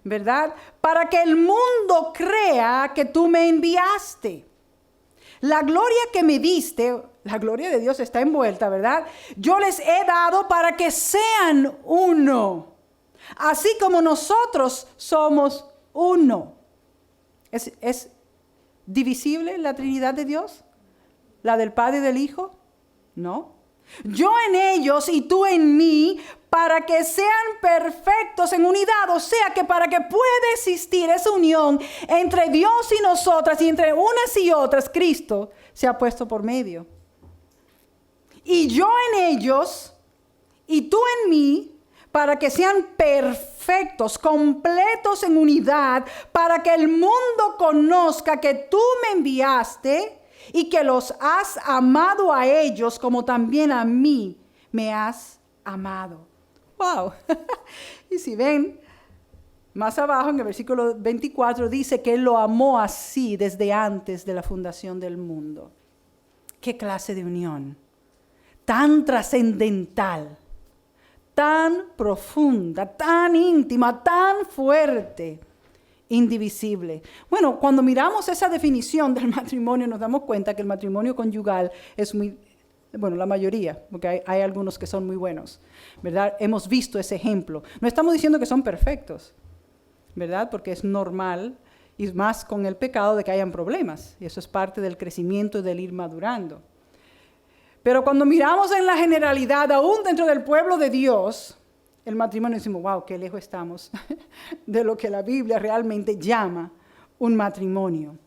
S1: ¿verdad? Para que el mundo crea que tú me enviaste. La gloria que me diste, la gloria de Dios está envuelta, ¿verdad? Yo les he dado para que sean uno, así como nosotros somos uno. ¿Es divisible la Trinidad de Dios? ¿La del Padre y del Hijo? No. Yo en ellos y tú en mí, para que sean perfectos en unidad. O sea que para que pueda existir esa unión entre Dios y nosotras y entre unas y otras, Cristo se ha puesto por medio. Y yo en ellos y tú en mí, para que sean perfectos, completos en unidad, para que el mundo conozca que tú me enviaste y que los has amado a ellos como también a mí me has amado. ¡Wow! Y si ven, más abajo en el versículo 24 dice que Él lo amó así desde antes de la fundación del mundo. ¿Qué clase de unión? Tan trascendental, tan profunda, tan íntima, tan fuerte, indivisible. Bueno, cuando miramos esa definición del matrimonio nos damos cuenta que el matrimonio conyugal es muy, bueno, la mayoría, porque hay algunos que son muy buenos, ¿verdad? Hemos visto ese ejemplo. No estamos diciendo que son perfectos, ¿verdad? Porque es normal, y más con el pecado, de que hayan problemas. Y eso es parte del crecimiento y del ir madurando. Pero cuando miramos en la generalidad, aún dentro del pueblo de Dios, el matrimonio, decimos, wow, qué lejos estamos de lo que la Biblia realmente llama un matrimonio.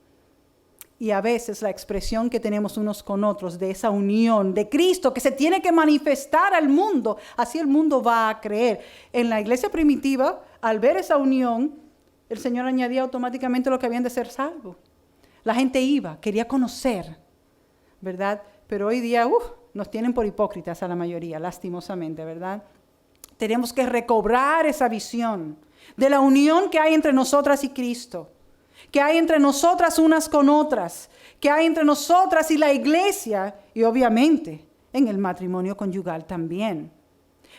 S1: Y a veces la expresión que tenemos unos con otros de esa unión de Cristo que se tiene que manifestar al mundo, así el mundo va a creer. En la iglesia primitiva, al ver esa unión, el Señor añadía automáticamente lo que habían de ser salvos. La gente iba, quería conocer, ¿verdad? Pero hoy día, nos tienen por hipócritas a la mayoría, lastimosamente, ¿verdad? Tenemos que recobrar esa visión de la unión que hay entre nosotras y Cristo, que hay entre nosotras unas con otras, que hay entre nosotras y la iglesia y obviamente en el matrimonio conyugal también.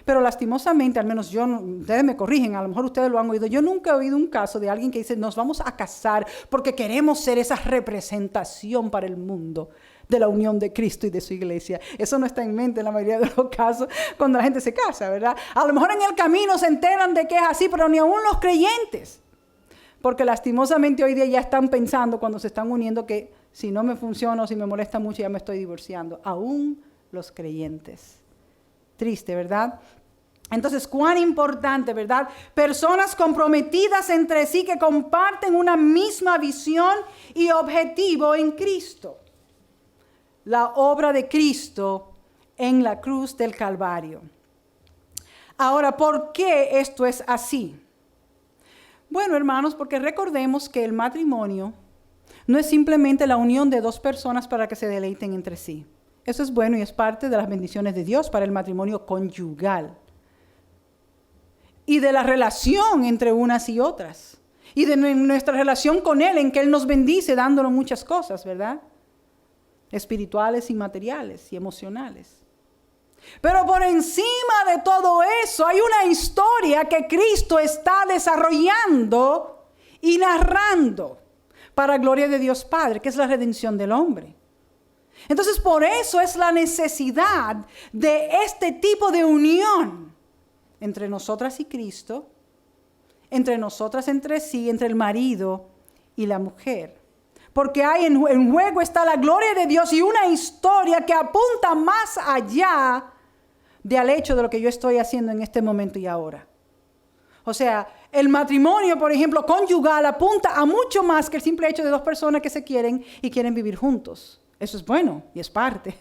S1: Pero lastimosamente, al menos yo, ustedes me corrigen, a lo mejor ustedes lo han oído, yo nunca he oído un caso de alguien que dice nos vamos a casar porque queremos ser esa representación para el mundo de la unión de Cristo y de su iglesia. Eso no está en mente en la mayoría de los casos cuando la gente se casa, ¿verdad? A lo mejor en el camino se enteran de que es así, pero ni aún los creyentes. Porque lastimosamente hoy día ya están pensando cuando se están uniendo que si no me funciona o si me molesta mucho ya me estoy divorciando. Aún los creyentes. Triste, ¿verdad? Entonces, cuán importante, ¿verdad? Personas comprometidas entre sí que comparten una misma visión y objetivo en Cristo. La obra de Cristo en la cruz del Calvario. Ahora, ¿por qué esto es así? Bueno, hermanos, porque recordemos que el matrimonio no es simplemente la unión de dos personas para que se deleiten entre sí. Eso es bueno y es parte de las bendiciones de Dios para el matrimonio conyugal. Y de la relación entre unas y otras. Y de nuestra relación con Él, en que Él nos bendice dándonos muchas cosas, ¿verdad? Espirituales y materiales y emocionales. Pero por encima de todo eso hay una historia que Cristo está desarrollando y narrando para gloria de Dios Padre, que es la redención del hombre. Entonces por eso es la necesidad de este tipo de unión entre nosotras y Cristo, entre nosotras entre sí, entre el marido y la mujer. Porque en juego está la gloria de Dios y una historia que apunta más allá del hecho de lo que yo estoy haciendo en este momento y ahora. O sea, el matrimonio, por ejemplo, conyugal, apunta a mucho más que el simple hecho de dos personas que se quieren y quieren vivir juntos. Eso es bueno y es parte.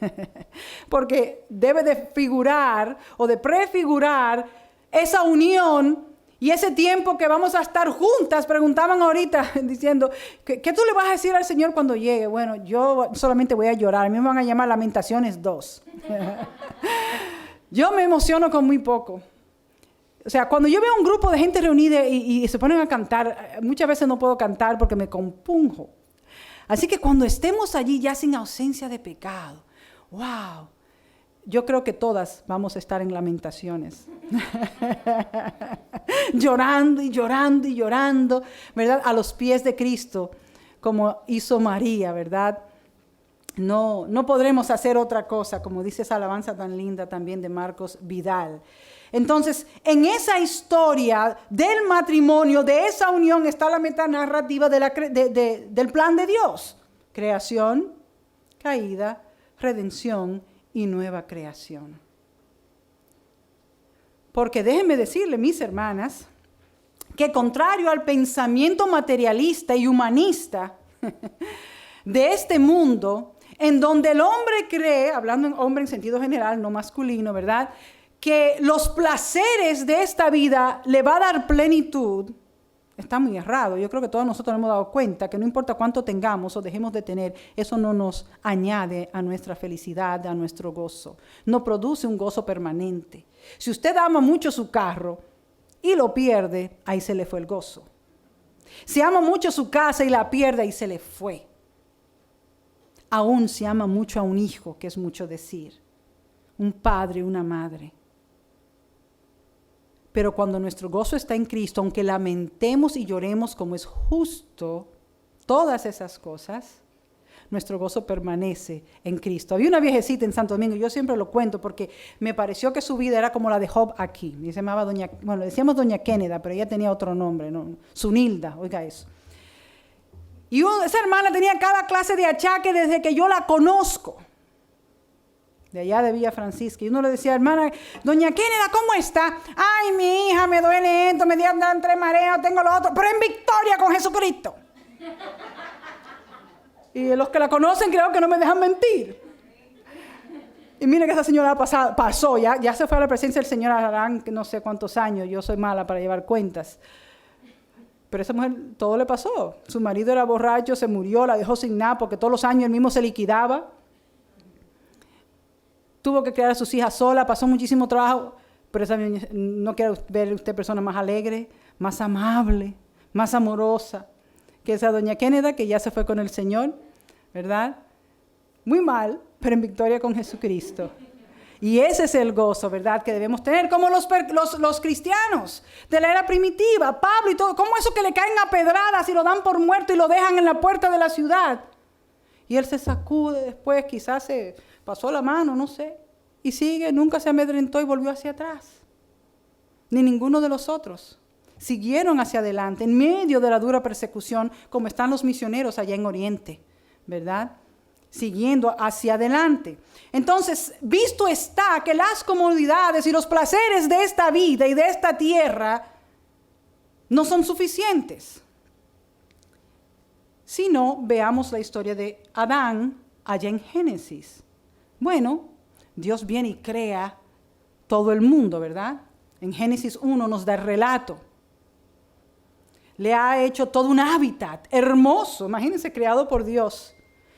S1: Porque debe de figurar o de prefigurar esa unión y ese tiempo que vamos a estar juntas. Preguntaban ahorita diciendo, ¿qué tú le vas a decir al Señor cuando llegue? Bueno, yo solamente voy a llorar. A mí me van a llamar Lamentaciones 2. Yo me emociono con muy poco. O sea, cuando yo veo un grupo de gente reunida y se ponen a cantar, muchas veces no puedo cantar porque me compunjo. Así que cuando estemos allí ya sin ausencia de pecado, wow, yo creo que todas vamos a estar en lamentaciones. Llorando y llorando y llorando, ¿verdad? A los pies de Cristo, como hizo María, ¿verdad? No podremos hacer otra cosa, como dice esa alabanza tan linda también de Marcos Vidal. Entonces, en esa historia del matrimonio, de esa unión, está la metanarrativa del plan de Dios. Creación, caída, redención y nueva creación. Porque déjenme decirle, mis hermanas, que contrario al pensamiento materialista y humanista de este mundo, en donde el hombre cree, hablando en hombre en sentido general, no masculino, ¿verdad?, que los placeres de esta vida le va a dar plenitud, está muy errado. Yo creo que todos nosotros nos hemos dado cuenta que no importa cuánto tengamos o dejemos de tener, eso no nos añade a nuestra felicidad, a nuestro gozo. No produce un gozo permanente. Si usted ama mucho su carro y lo pierde, ahí se le fue el gozo. Si ama mucho su casa y la pierde, ahí se le fue. Aún si ama mucho a un hijo, que es mucho decir, un padre, una madre. Pero cuando nuestro gozo está en Cristo, aunque lamentemos y lloremos como es justo, todas esas cosas, nuestro gozo permanece en Cristo. Había una viejecita en Santo Domingo, yo siempre lo cuento porque me pareció que su vida era como la de Job aquí. Se llamaba le decíamos Doña Kennedy, pero ella tenía otro nombre, ¿no? Zunilda, oiga eso. Y esa hermana tenía cada clase de achaque desde que yo la conozco. De allá de Villa Francisca. Y uno le decía, hermana, doña Kennedy, ¿cómo está? Ay, mi hija, me duele esto, me dio entre mareos, tengo lo otro, pero en victoria con Jesucristo. Y los que la conocen creo que no me dejan mentir. Y mire que esa señora pasó, ya se fue a la presencia del Señor Arán, no sé cuántos años, yo soy mala para llevar cuentas. Pero esa mujer, todo le pasó. Su marido era borracho, se murió, la dejó sin nada, porque todos los años él mismo se liquidaba. Tuvo que criar a sus hijas sola, pasó muchísimo trabajo, pero no quiere ver usted persona más alegre, más amable, más amorosa que esa doña Kennedy, que ya se fue con el Señor, ¿verdad? Muy mal, pero en victoria con Jesucristo. Y ese es el gozo, ¿verdad?, que debemos tener, como los cristianos de la era primitiva, Pablo y todo, como eso que le caen a pedradas y lo dan por muerto y lo dejan en la puerta de la ciudad. Y él se sacude después, quizás se pasó la mano, no sé, y sigue, nunca se amedrentó y volvió hacia atrás. Ni ninguno de los otros. Siguieron hacia adelante, en medio de la dura persecución, como están los misioneros allá en Oriente, ¿verdad?, siguiendo hacia adelante. Entonces, visto está que las comodidades y los placeres de esta vida y de esta tierra no son suficientes. Si no, veamos la historia de Adán allá en Génesis. Bueno, Dios viene y crea todo el mundo, ¿verdad? En Génesis 1 nos da el relato. Le ha hecho todo un hábitat hermoso, imagínense, creado por Dios.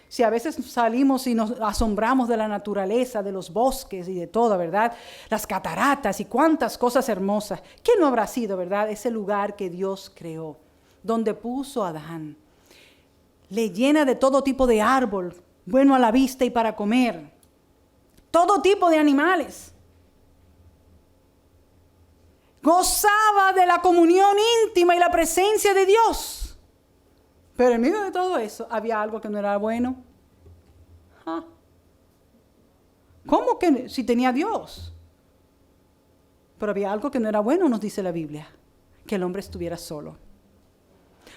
S1: Si a veces salimos y nos asombramos de la naturaleza, de los bosques y de todo, ¿verdad? Las cataratas y cuántas cosas hermosas. ¿Qué no habrá sido, verdad? Ese lugar que Dios creó, donde puso a Adán. Le llena de todo tipo de árbol, bueno a la vista y para comer. Todo tipo de animales. Gozaba de la comunión íntima y la presencia de Dios. Pero en medio de todo eso, había algo que no era bueno. ¿Cómo que si tenía Dios? Pero había algo que no era bueno, nos dice la Biblia. Que el hombre estuviera solo.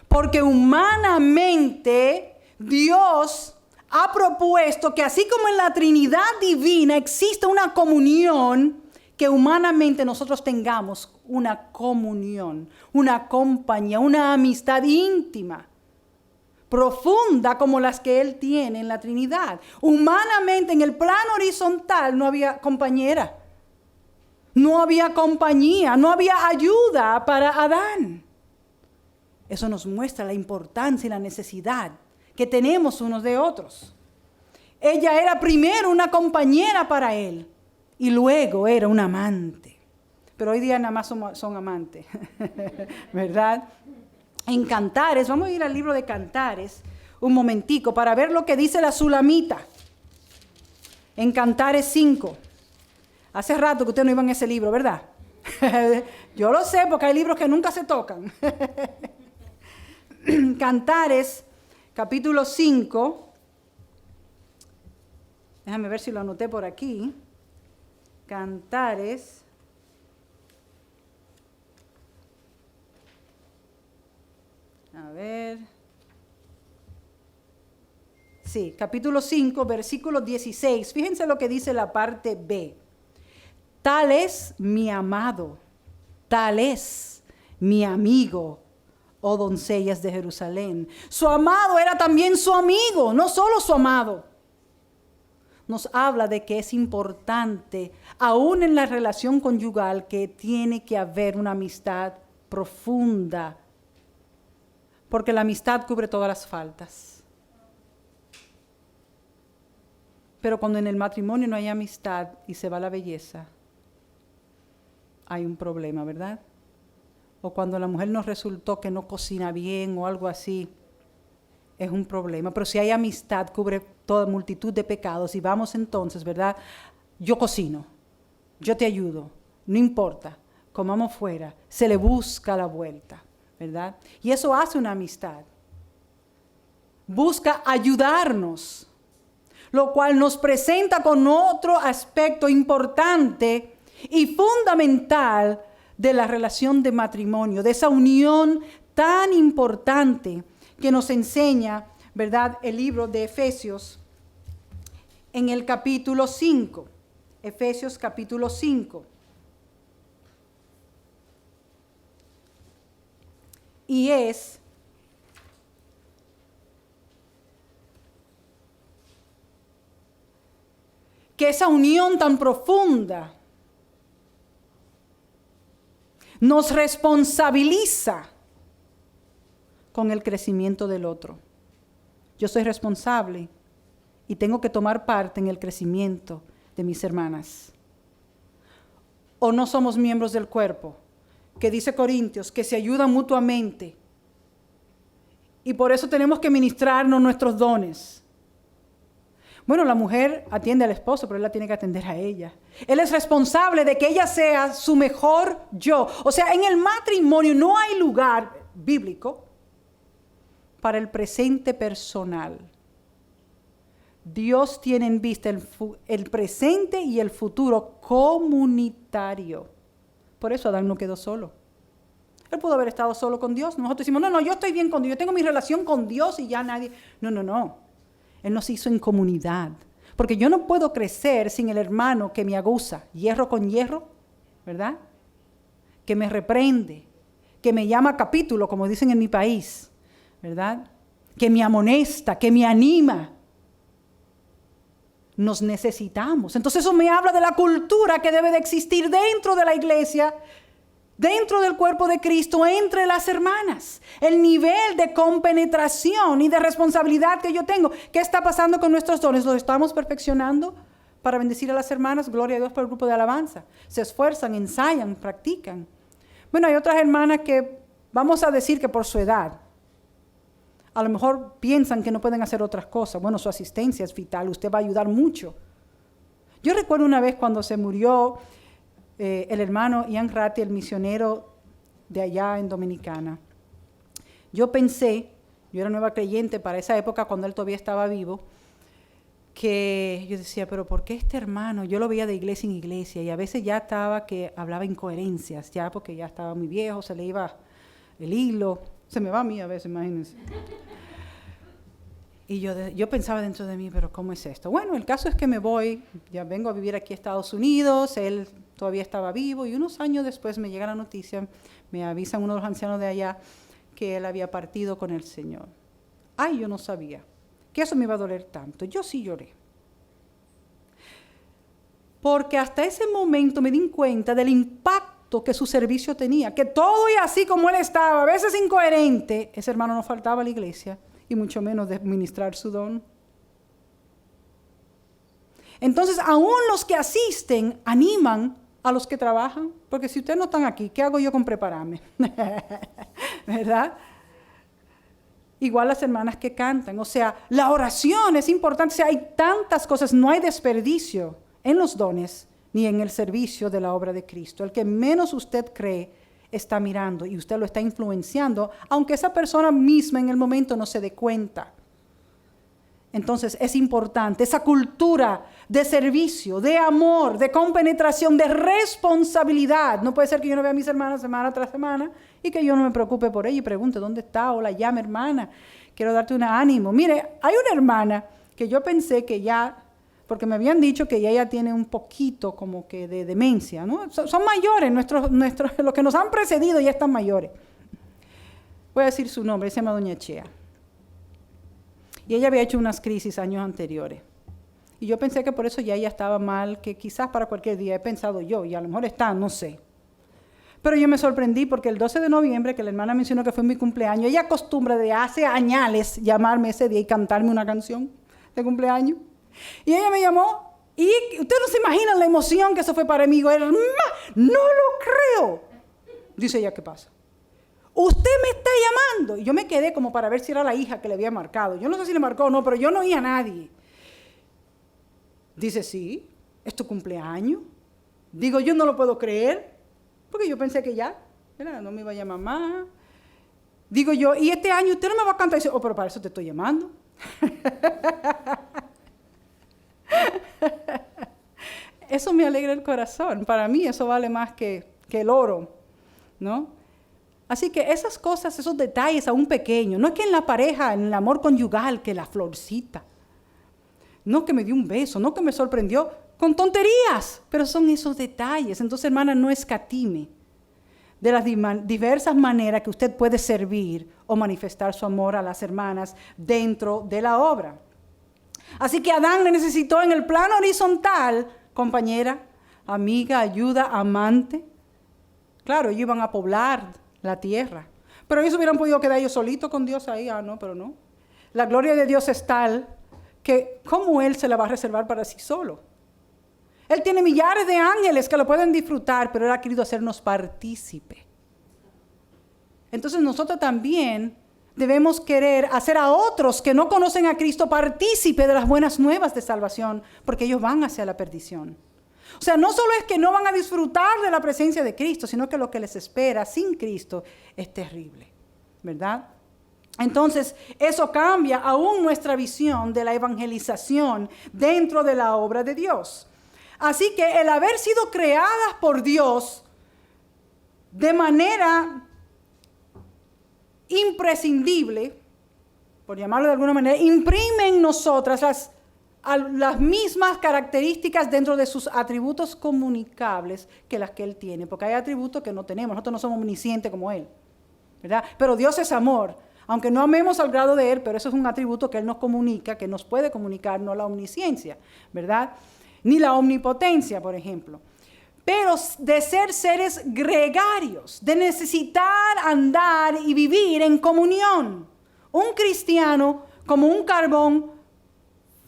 S1: Porque humanamente Dios ha propuesto que así como en la Trinidad divina existe una comunión, que humanamente nosotros tengamos una comunión, una compañía, una amistad íntima. profunda como las que Él tiene en la Trinidad. Humanamente, en el plano horizontal, no había compañera. No había compañía, no había ayuda para Adán. Eso nos muestra la importancia y la necesidad que tenemos unos de otros. Ella era primero una compañera para él y luego era un amante. Pero hoy día nada más son amantes, ¿verdad? En Cantares, vamos a ir al libro de Cantares un momentico para ver lo que dice la Sulamita. En Cantares 5. Hace rato que ustedes no iban a ese libro, ¿verdad? Yo lo sé porque hay libros que nunca se tocan. Cantares, capítulo 5. Déjame ver si lo anoté por aquí. Cantares. A ver. Sí, capítulo 5, versículo 16. Fíjense lo que dice la parte B. Tal es mi amado, tal es mi amigo, oh doncellas de Jerusalén. Su amado era también su amigo, no solo su amado. Nos habla de que es importante, aún en la relación conyugal, que tiene que haber una amistad profunda, porque la amistad cubre todas las faltas. Pero cuando en el matrimonio no hay amistad y se va la belleza, hay un problema, ¿verdad? O cuando la mujer nos resultó que no cocina bien o algo así, es un problema. Pero si hay amistad, cubre toda multitud de pecados. Y vamos entonces, ¿verdad? Yo cocino, yo te ayudo, no importa, comamos fuera, se le busca la vuelta, ¿verdad? Y eso hace una amistad. Busca ayudarnos, lo cual nos presenta con otro aspecto importante y fundamental de la relación de matrimonio, de esa unión tan importante que nos enseña, ¿verdad?, el libro de Efesios en el capítulo 5. Efesios capítulo 5. Y es que esa unión tan profunda nos responsabiliza con el crecimiento del otro. Yo soy responsable y tengo que tomar parte en el crecimiento de mis hermanas. O no somos miembros del cuerpo, que dice Corintios, que se ayudan mutuamente. Y por eso tenemos que ministrarnos nuestros dones. Bueno, la mujer atiende al esposo, pero él la tiene que atender a ella. Él es responsable de que ella sea su mejor yo. O sea, en el matrimonio no hay lugar bíblico para el presente personal. Dios tiene en vista el presente y el futuro comunitario. Por eso Adán no quedó solo. Él pudo haber estado solo con Dios. Nosotros decimos, no, yo estoy bien con Dios, yo tengo mi relación con Dios y ya nadie. No. Él nos hizo en comunidad. Porque yo no puedo crecer sin el hermano que me aguza, hierro con hierro, ¿verdad? Que me reprende, que me llama a capítulo, como dicen en mi país, ¿verdad? Que me amonesta, que me anima. Nos necesitamos. Entonces eso me habla de la cultura que debe de existir dentro de la iglesia, dentro del cuerpo de Cristo, entre las hermanas. El nivel de compenetración y de responsabilidad que yo tengo. ¿Qué está pasando con nuestros dones? ¿Los estamos perfeccionando para bendecir a las hermanas? Gloria a Dios por el grupo de alabanza. Se esfuerzan, ensayan, practican. Bueno, hay otras hermanas que vamos a decir que por su edad, a lo mejor piensan que no pueden hacer otras cosas. Bueno, su asistencia es vital, usted va a ayudar mucho. Yo recuerdo una vez cuando se murió el hermano Ian Ratti, el misionero de allá en Dominicana. Yo pensé, yo era nueva creyente para esa época cuando él todavía estaba vivo, que yo decía, pero ¿por qué este hermano? Yo lo veía de iglesia en iglesia y a veces ya estaba que hablaba incoherencias, ya porque ya estaba muy viejo, se le iba el hilo, se me va a mí a veces, imagínense. Y yo pensaba dentro de mí, pero ¿cómo es esto? Bueno, el caso es que me voy, ya vengo a vivir aquí a Estados Unidos, él todavía estaba vivo y unos años después me llega la noticia, me avisan uno de los ancianos de allá que él había partido con el Señor. Ay, yo no sabía que eso me iba a doler tanto. Yo sí lloré. Porque hasta ese momento me di cuenta del impacto que su servicio tenía, que todo y así como él estaba, a veces incoherente, ese hermano no faltaba a la iglesia, y mucho menos de ministrar su don. Entonces, aún los que asisten animan a los que trabajan, porque si ustedes no están aquí, ¿qué hago yo con prepararme? ¿Verdad? Igual las hermanas que cantan, o sea, la oración es importante, o sea, hay tantas cosas, no hay desperdicio en los dones ni en el servicio de la obra de Cristo. El que menos usted cree está mirando y usted lo está influenciando, aunque esa persona misma en el momento no se dé cuenta. Entonces es importante esa cultura de servicio, de amor, de compenetración, de responsabilidad. No puede ser que yo no vea a mis hermanas semana tras semana y que yo no me preocupe por ella y pregunte dónde está o la llame, hermana, quiero darte un ánimo. Mire, hay una hermana que yo pensé que ya, porque me habían dicho que ella tiene un poquito como que de demencia, ¿no? Son mayores, los que nos han precedido ya están mayores. Voy a decir su nombre, se llama Doña Chea. Y ella había hecho unas crisis años anteriores. Y yo pensé que por eso ya ella estaba mal, que quizás para cualquier día, he pensado yo, y a lo mejor está, no sé. Pero yo me sorprendí porque el 12 de noviembre, que la hermana mencionó que fue mi cumpleaños, ella acostumbra de hace años llamarme ese día y cantarme una canción de cumpleaños. Y ella me llamó, y ustedes no se imaginan la emoción que eso fue para mí. Digo, hermana, no lo creo. Dice ella, ¿qué pasa? Usted me está llamando. Y yo me quedé como para ver si era la hija que le había marcado. Yo no sé si le marcó o no, pero yo no oí a nadie. Dice, sí, es tu cumpleaños. Digo, yo no lo puedo creer, porque yo pensé que ya, no me iba a llamar más. Digo yo, y este año usted no me va a cantar. Y dice, oh, pero para eso te estoy llamando. Eso me alegra el corazón. Para mí eso vale más que el oro, ¿no? Así que esas cosas, esos detalles aún pequeños, no es que en la pareja, en el amor conyugal, que la florcita, no que me dio un beso, no que me sorprendió, con tonterías, pero son esos detalles. Entonces, hermana, no escatime de las diversas maneras que usted puede servir o manifestar su amor a las hermanas dentro de la obra. Así que Adán le necesitó en el plano horizontal, compañera, amiga, ayuda, amante. Claro, ellos iban a poblar la tierra. Pero ellos hubieran podido quedar ellos solitos con Dios ahí. Ah, no, pero no. La gloria de Dios es tal que ¿cómo Él se la va a reservar para sí solo? Él tiene millares de ángeles que lo pueden disfrutar, pero Él ha querido hacernos partícipe. Entonces nosotros también debemos querer hacer a otros que no conocen a Cristo partícipe de las buenas nuevas de salvación, porque ellos van hacia la perdición. O sea, no solo es que no van a disfrutar de la presencia de Cristo, sino que lo que les espera sin Cristo es terrible, ¿verdad? Entonces, eso cambia aún nuestra visión de la evangelización dentro de la obra de Dios. Así que el haber sido creadas por Dios de manera imprescindible, por llamarlo de alguna manera, imprime en nosotras las mismas características dentro de sus atributos comunicables que las que Él tiene, porque hay atributos que no tenemos, nosotros no somos omniscientes como Él, ¿verdad? Pero Dios es amor, aunque no amemos al grado de Él, pero eso es un atributo que Él nos comunica, que nos puede comunicar, no la omnisciencia, ¿verdad? Ni la omnipotencia, por ejemplo. Pero de ser seres gregarios, de necesitar andar y vivir en comunión. Un cristiano, como un carbón,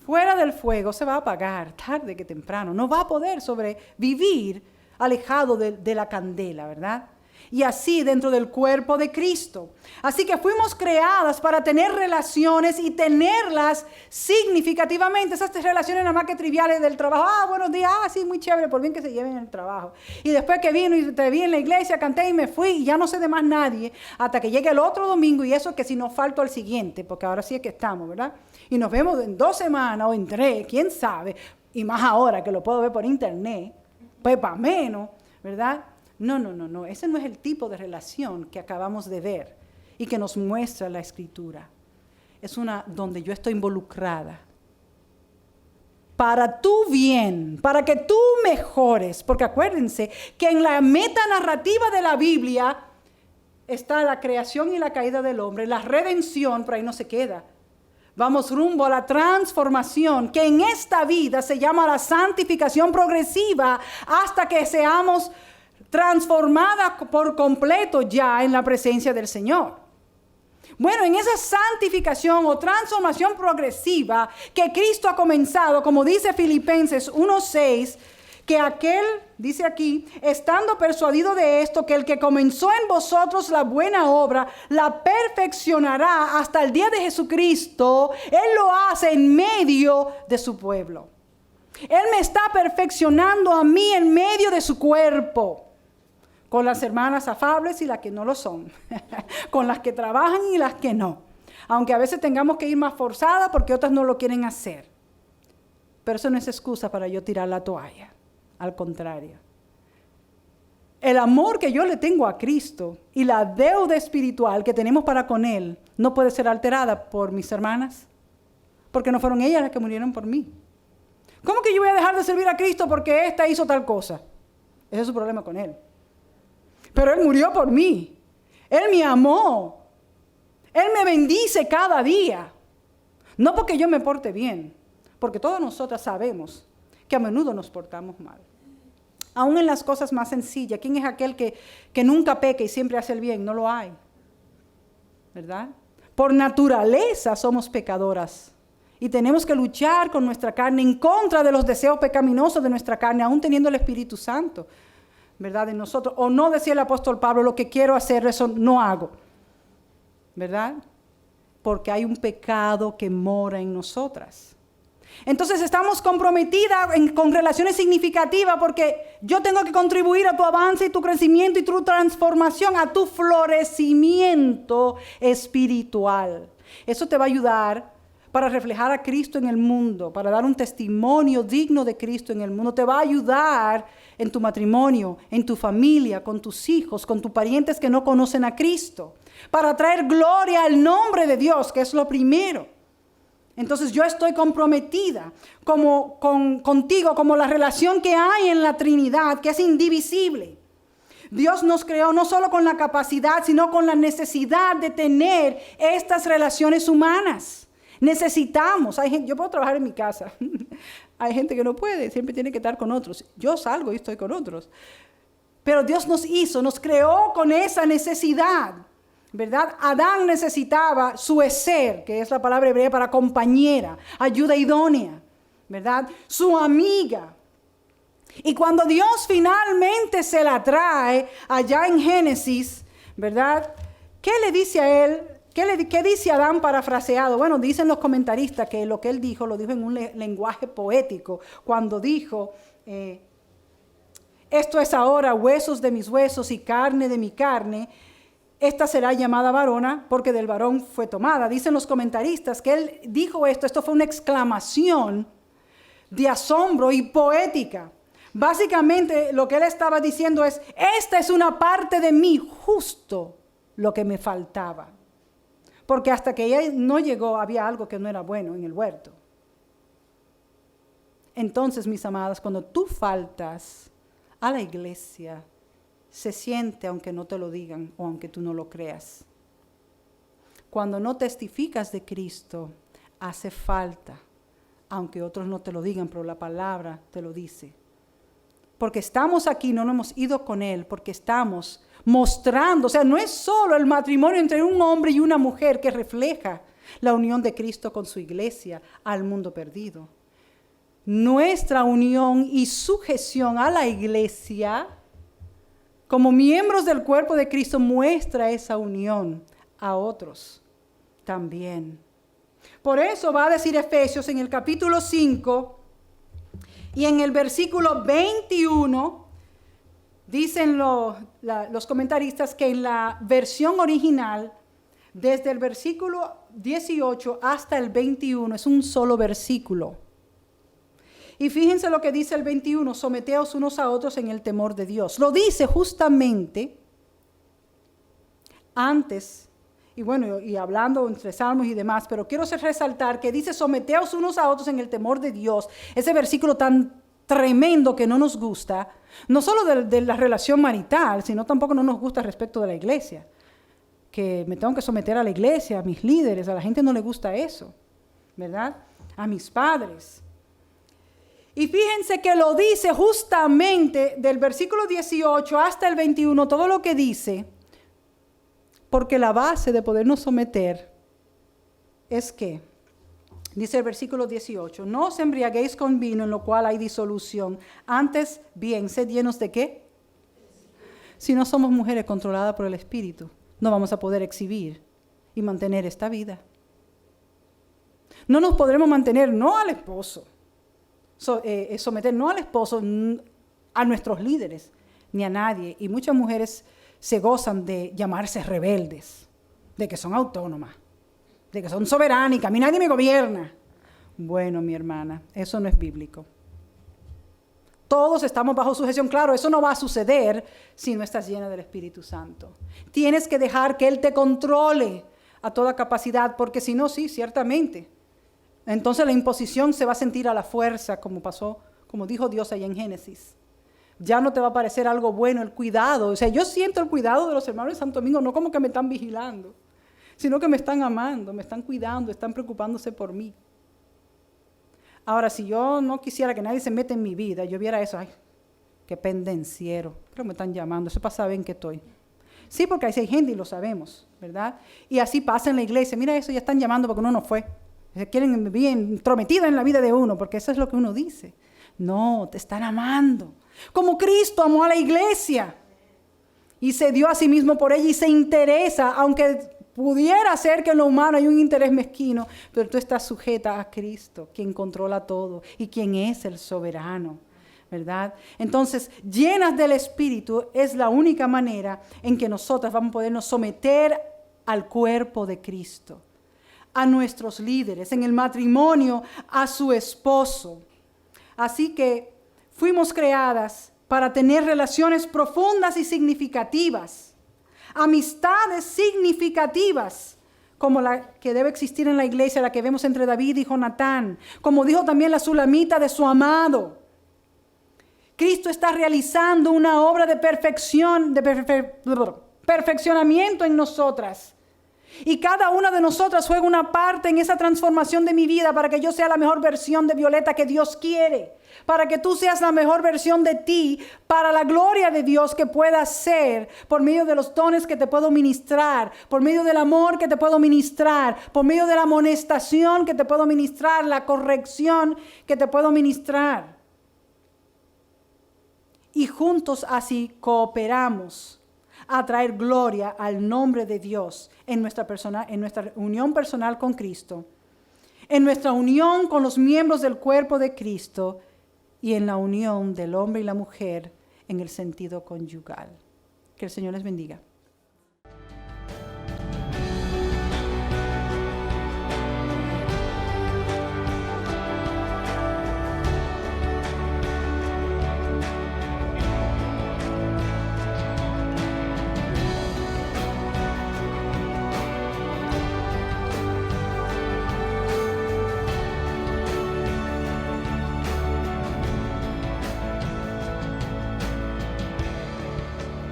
S1: fuera del fuego se va a apagar tarde que temprano. No va a poder sobrevivir alejado de la candela, ¿verdad? Y así dentro del cuerpo de Cristo. Así que fuimos creadas para tener relaciones y tenerlas significativamente. Esas relaciones nada más que triviales del trabajo. Ah, buenos días. Ah, sí, muy chévere, por bien que se lleven en el trabajo. Y después que vino y te vi en la iglesia, canté y me fui y ya no sé de más nadie hasta que llegue el otro domingo. Y eso que si no falto al siguiente, porque ahora sí es que estamos, ¿verdad? Y nos vemos en 2 semanas o en 3, quién sabe. Y más ahora que lo puedo ver por internet, pues para menos, ¿verdad? No. Ese no es el tipo de relación que acabamos de ver y que nos muestra la Escritura. Es una donde yo estoy involucrada para tu bien, para que tú mejores. Porque acuérdense que en la metanarrativa de la Biblia está la creación y la caída del hombre, la redención, pero ahí no se queda. Vamos rumbo a la transformación que en esta vida se llama la santificación progresiva hasta que seamos transformadas por completo ya en la presencia del Señor. Bueno, en esa santificación o transformación progresiva que Cristo ha comenzado, como dice Filipenses 1:6, que aquel, dice aquí, estando persuadido de esto, que el que comenzó en vosotros la buena obra, la perfeccionará hasta el día de Jesucristo. Él lo hace en medio de su pueblo. Él me está perfeccionando a mí en medio de su cuerpo. Con las hermanas afables y las que no lo son. Con las que trabajan y las que no. Aunque a veces tengamos que ir más forzadas porque otras no lo quieren hacer. Pero eso no es excusa para yo tirar la toalla. Al contrario. El amor que yo le tengo a Cristo y la deuda espiritual que tenemos para con Él no puede ser alterada por mis hermanas. Porque no fueron ellas las que murieron por mí. ¿Cómo que yo voy a dejar de servir a Cristo porque ésta hizo tal cosa? Ese es su problema con Él. Pero Él murió por mí. Él me amó. Él me bendice cada día. No porque yo me porte bien. Porque todas nosotras sabemos que a menudo nos portamos mal. Aún en las cosas más sencillas. ¿Quién es aquel que nunca peca y siempre hace el bien? No lo hay. ¿Verdad? Por naturaleza somos pecadoras. Y tenemos que luchar con nuestra carne en contra de los deseos pecaminosos de nuestra carne, aún teniendo el Espíritu Santo, ¿verdad? En nosotros. O no decía el apóstol Pablo, lo que quiero hacer, eso no hago. ¿Verdad? Porque hay un pecado que mora en nosotras. Entonces estamos comprometidas con relaciones significativas porque yo tengo que contribuir a tu avance y tu crecimiento y tu transformación, a tu florecimiento espiritual. Eso te va a ayudar para reflejar a Cristo en el mundo, para dar un testimonio digno de Cristo en el mundo. Te va a ayudar en tu matrimonio, en tu familia, con tus hijos, con tus parientes que no conocen a Cristo, para traer gloria al nombre de Dios, que es lo primero. Entonces yo estoy comprometida contigo, como la relación que hay en la Trinidad, que es indivisible. Dios nos creó no solo con la capacidad, sino con la necesidad de tener estas relaciones humanas. Necesitamos. Yo puedo trabajar en mi casa. Hay gente que no puede, siempre tiene que estar con otros. Yo salgo y estoy con otros. Pero Dios nos creó con esa necesidad. ¿Verdad? Adán necesitaba su eser, que es la palabra hebrea para compañera, ayuda idónea, ¿verdad? Su amiga. Y cuando Dios finalmente se la trae allá en Génesis, ¿verdad? ¿Qué le dice a él? ¿Qué dice Adán parafraseado? Bueno, dicen los comentaristas que lo que él dijo, lo dijo en un lenguaje poético, cuando dijo, esto es ahora huesos de mis huesos y carne de mi carne. Esta será llamada varona porque del varón fue tomada. Dicen los comentaristas que él dijo esto fue una exclamación de asombro y poética. Básicamente lo que él estaba diciendo es, esta es una parte de mí, justo lo que me faltaba. Porque hasta que ella no llegó había algo que no era bueno en el huerto. Entonces, mis amadas, cuando tú faltas a la iglesia, se siente aunque no te lo digan o aunque tú no lo creas. Cuando no testificas de Cristo, hace falta, aunque otros no te lo digan, pero la palabra te lo dice. Porque estamos aquí, no nos hemos ido con Él, porque estamos mostrando, o sea, no es solo el matrimonio entre un hombre y una mujer que refleja la unión de Cristo con su iglesia al mundo perdido. Nuestra unión y sujeción a la iglesia como miembros del cuerpo de Cristo muestra esa unión a otros también. Por eso va a decir Efesios en el capítulo 5 y en el versículo 21, dicen los comentaristas que en la versión original, desde el versículo 18 hasta el 21, es un solo versículo. Y fíjense lo que dice el 21, someteos unos a otros en el temor de Dios. Lo dice justamente antes, y bueno, y hablando entre salmos y demás, pero quiero resaltar que dice someteos unos a otros en el temor de Dios. Ese versículo tan tremendo que no nos gusta, no solo de la relación marital, sino tampoco no nos gusta respecto de la iglesia. Que me tengo que someter a la iglesia, a mis líderes, a la gente no le gusta eso. ¿verdad? A mis padres. Y fíjense que lo dice justamente del versículo 18 hasta el 21, todo lo que dice, porque la base de podernos someter es que, dice el versículo 18, no os embriaguéis con vino en lo cual hay disolución, antes bien, sed llenos de ¿qué? Si no somos mujeres controladas por el Espíritu, no vamos a poder exhibir y mantener esta vida. No nos podremos mantener, no al esposo, someter no al esposo, a nuestros líderes, ni a nadie. Y muchas mujeres se gozan de llamarse rebeldes, de que son autónomas, de que son soberanas y que a mí nadie me gobierna. Bueno, mi hermana, eso no es bíblico. Todos estamos bajo sujeción. Claro, eso no va a suceder si no estás llena del Espíritu Santo. Tienes que dejar que Él te controle a toda capacidad, porque si no, sí, ciertamente. Entonces la imposición se va a sentir a la fuerza, como pasó, como dijo Dios allá en Génesis. Ya no te va a parecer algo bueno el cuidado. O sea, yo siento el cuidado de los hermanos de Santo Domingo, no como que me están vigilando, sino que me están amando, me están cuidando, están preocupándose por mí. Ahora, si yo no quisiera que nadie se meta en mi vida, yo viera eso, ay, qué pendenciero, creo que me están llamando, eso pasa bien que estoy. Sí, porque hay gente y lo sabemos, ¿verdad? Y así pasa en la iglesia, mira eso, ya están llamando porque uno no fue. Se quieren bien entrometidos en la vida de uno, porque eso es lo que uno dice. No, te están amando. Como Cristo amó a la iglesia y se dio a sí mismo por ella y se interesa, aunque pudiera ser que en lo humano hay un interés mezquino, pero tú estás sujeta a Cristo, quien controla todo y quien es el soberano, ¿verdad? Entonces, llenas del Espíritu es la única manera en que nosotras vamos a podernos someter al cuerpo de Cristo, a nuestros líderes, en el matrimonio, a su esposo. Así que fuimos creadas para tener relaciones profundas y significativas, amistades significativas, como la que debe existir en la iglesia, la que vemos entre David y Jonatán, como dijo también la Sulamita de su amado. Cristo está realizando una obra de perfección, perfeccionamiento en nosotras. Y cada una de nosotras juega una parte en esa transformación de mi vida para que yo sea la mejor versión de Violeta que Dios quiere. Para que tú seas la mejor versión de ti, para la gloria de Dios que pueda ser por medio de los dones que te puedo ministrar, por medio del amor que te puedo ministrar, por medio de la amonestación que te puedo ministrar, la corrección que te puedo ministrar. Y juntos así cooperamos a traer gloria al nombre de Dios en nuestra unión personal con Cristo, en nuestra unión con los miembros del cuerpo de Cristo y en la unión del hombre y la mujer en el sentido conyugal. Que el Señor les bendiga.